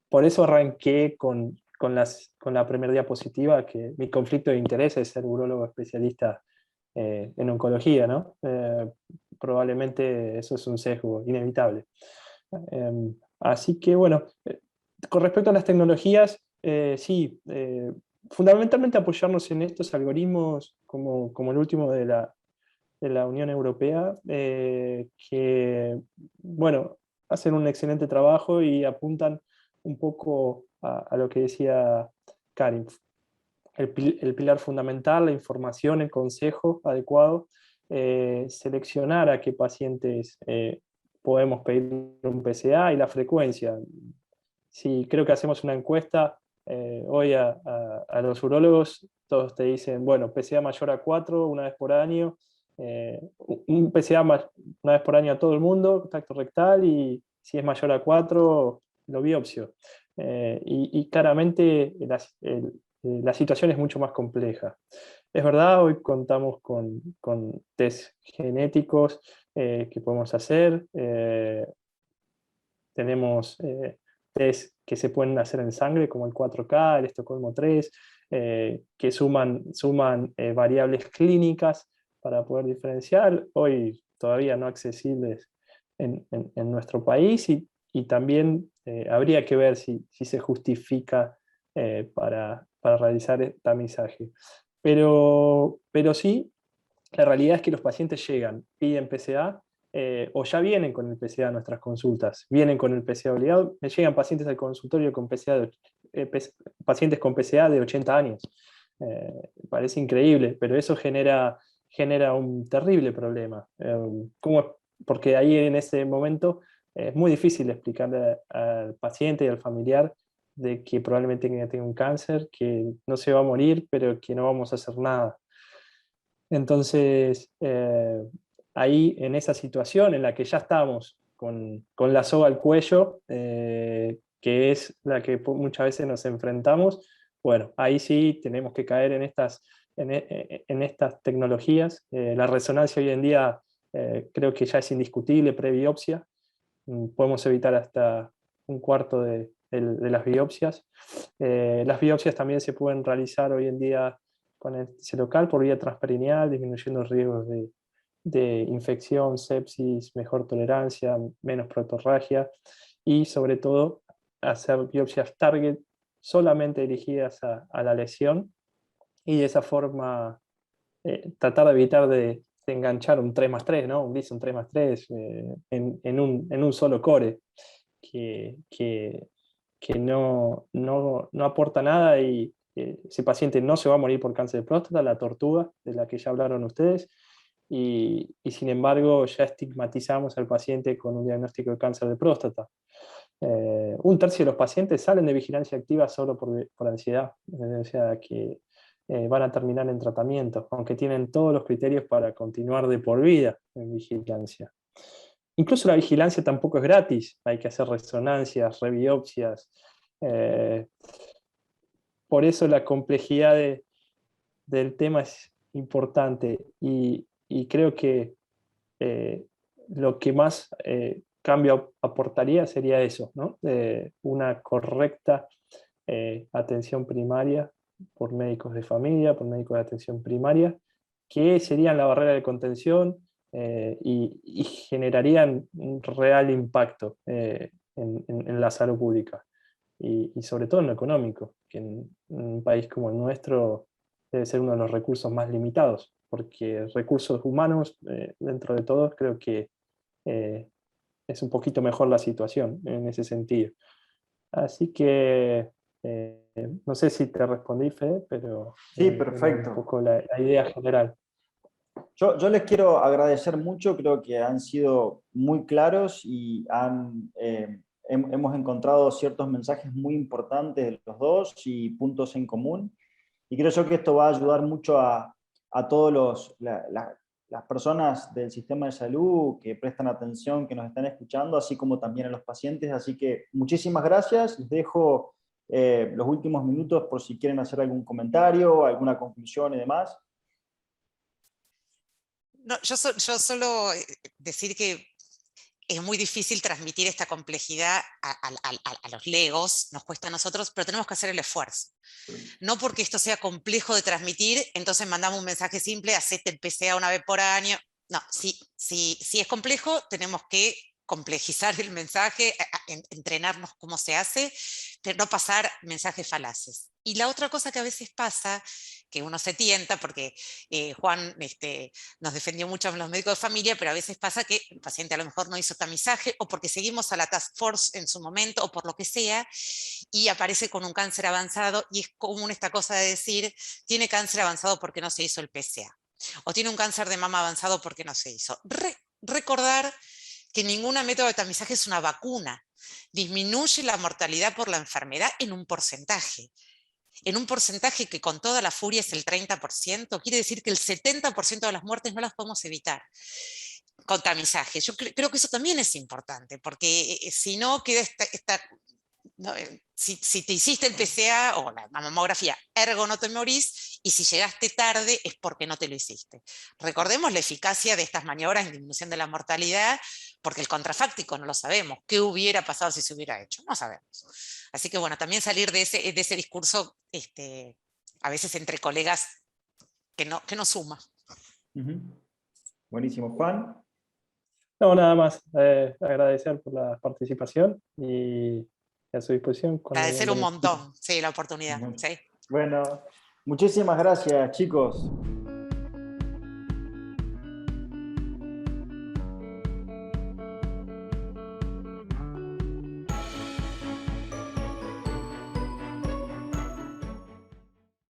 Por eso arranqué con la primera diapositiva, que mi conflicto de interés es ser urólogo especialista en oncología, ¿no? Probablemente eso es un sesgo inevitable. Así que, bueno, con respecto a las tecnologías, sí, fundamentalmente apoyarnos en estos algoritmos como el último de la Unión Europea, que, bueno, hacen un excelente trabajo y apuntan un poco a lo que decía Karin. El pilar fundamental, la información, el consejo adecuado, seleccionar a qué pacientes podemos pedir un PSA y la frecuencia. Si creo que hacemos una encuesta hoy a los urólogos, todos te dicen, bueno, PSA mayor a 4 una vez por año, un PSA una vez por año a todo el mundo, tacto rectal, y si es mayor a 4, lo biopsio. Y claramente la situación es mucho más compleja. Es verdad, hoy contamos con test genéticos que podemos hacer. Tenemos test que se pueden hacer en sangre, como el 4K, el Estocolmo 3, que suman variables clínicas para poder diferenciar, hoy todavía no accesibles en nuestro país, y también habría que ver si se justifica para realizar el tamizaje. Pero sí, la realidad es que los pacientes llegan, piden PSA, o ya vienen con el PSA a nuestras consultas, vienen con el PSA obligado. Me llegan pacientes al consultorio con pacientes con PSA de 80 años. Parece increíble, pero eso genera un terrible problema. Porque ahí en ese momento es muy difícil explicarle al paciente y al familiar de que probablemente tenga un cáncer, que no se va a morir, pero que no vamos a hacer nada. Entonces, ahí en esa situación en la que ya estamos con la soga al cuello, que es la que muchas veces nos enfrentamos, bueno, ahí sí tenemos que caer en estas tecnologías. La resonancia hoy en día creo que ya es indiscutible prebiopsia. Podemos evitar hasta un cuarto de las biopsias. Las biopsias también se pueden realizar hoy en día con el local por vía transperineal, disminuyendo riesgos de infección, sepsis, mejor tolerancia, menos protorragia, y sobre todo hacer biopsias target solamente dirigidas a la lesión, y de esa forma tratar de evitar de enganchar un 3+3, ¿no? Un Gleason 3+3 en un solo core, que no aporta nada, y ese paciente no se va a morir por cáncer de próstata, la tortuga de la que ya hablaron ustedes, y sin embargo ya estigmatizamos al paciente con un diagnóstico de cáncer de próstata. Un tercio de los pacientes salen de vigilancia activa solo por ansiedad, o sea que van a terminar en tratamiento, aunque tienen todos los criterios para continuar de por vida en vigilancia. Incluso la vigilancia tampoco es gratis, hay que hacer resonancias, rebiopsias. Por eso la complejidad del tema es importante, y creo que lo que más cambio aportaría sería eso, ¿no? Una correcta atención primaria por médicos de familia, por médicos de atención primaria, que serían la barrera de contención y generarían un real impacto en la salud pública y sobre todo en lo económico, que en un país como el nuestro debe ser uno de los recursos más limitados, porque recursos humanos, dentro de todos, creo que es un poquito mejor la situación en ese sentido. Así que no sé si te respondí, Fede, pero sí, era un perfecto. poco la idea general. Yo les quiero agradecer mucho, creo que han sido muy claros y hemos encontrado ciertos mensajes muy importantes de los dos y puntos en común. Y creo yo que esto va a ayudar mucho a todas las personas del sistema de salud que prestan atención, que nos están escuchando, así como también a los pacientes. Así que muchísimas gracias. Les dejo los últimos minutos por si quieren hacer algún comentario, alguna conclusión y demás. No, yo solo decir que es muy difícil transmitir esta complejidad a los legos, nos cuesta a nosotros, pero tenemos que hacer el esfuerzo. No porque esto sea complejo de transmitir, entonces mandamos un mensaje simple, hacete el PCA una vez por año. No, si es complejo, tenemos que complejizar el mensaje, entrenarnos cómo se hace, pero no pasar mensajes falaces. Y la otra cosa que a veces pasa, que uno se tienta, porque Juan nos defendió mucho a los médicos de familia, pero a veces pasa que el paciente a lo mejor no hizo tamizaje, o porque seguimos a la task force en su momento, o por lo que sea, y aparece con un cáncer avanzado, y es común esta cosa de decir, tiene cáncer avanzado porque no se hizo el PSA, o tiene un cáncer de mama avanzado porque no se hizo. Recordar que ninguna método de tamizaje es una vacuna. Disminuye la mortalidad por la enfermedad en un porcentaje. En un porcentaje que con toda la furia es el 30%, quiere decir que el 70% de las muertes no las podemos evitar con tamizaje. Yo creo que eso también es importante, porque si no queda no, si te hiciste el PCA o la mamografía, ergo no te morís, y si llegaste tarde es porque no te lo hiciste. Recordemos la eficacia de estas maniobras en disminución de la mortalidad, porque el contrafáctico no lo sabemos. ¿Qué hubiera pasado si se hubiera hecho? No sabemos. Así que bueno, también salir de ese discurso a veces entre colegas que no suma. Buenísimo. Juan. No, nada más. Agradecer por la participación y a su disposición. Agradecer un montón, sí, la oportunidad. Sí. Bueno, muchísimas gracias, chicos.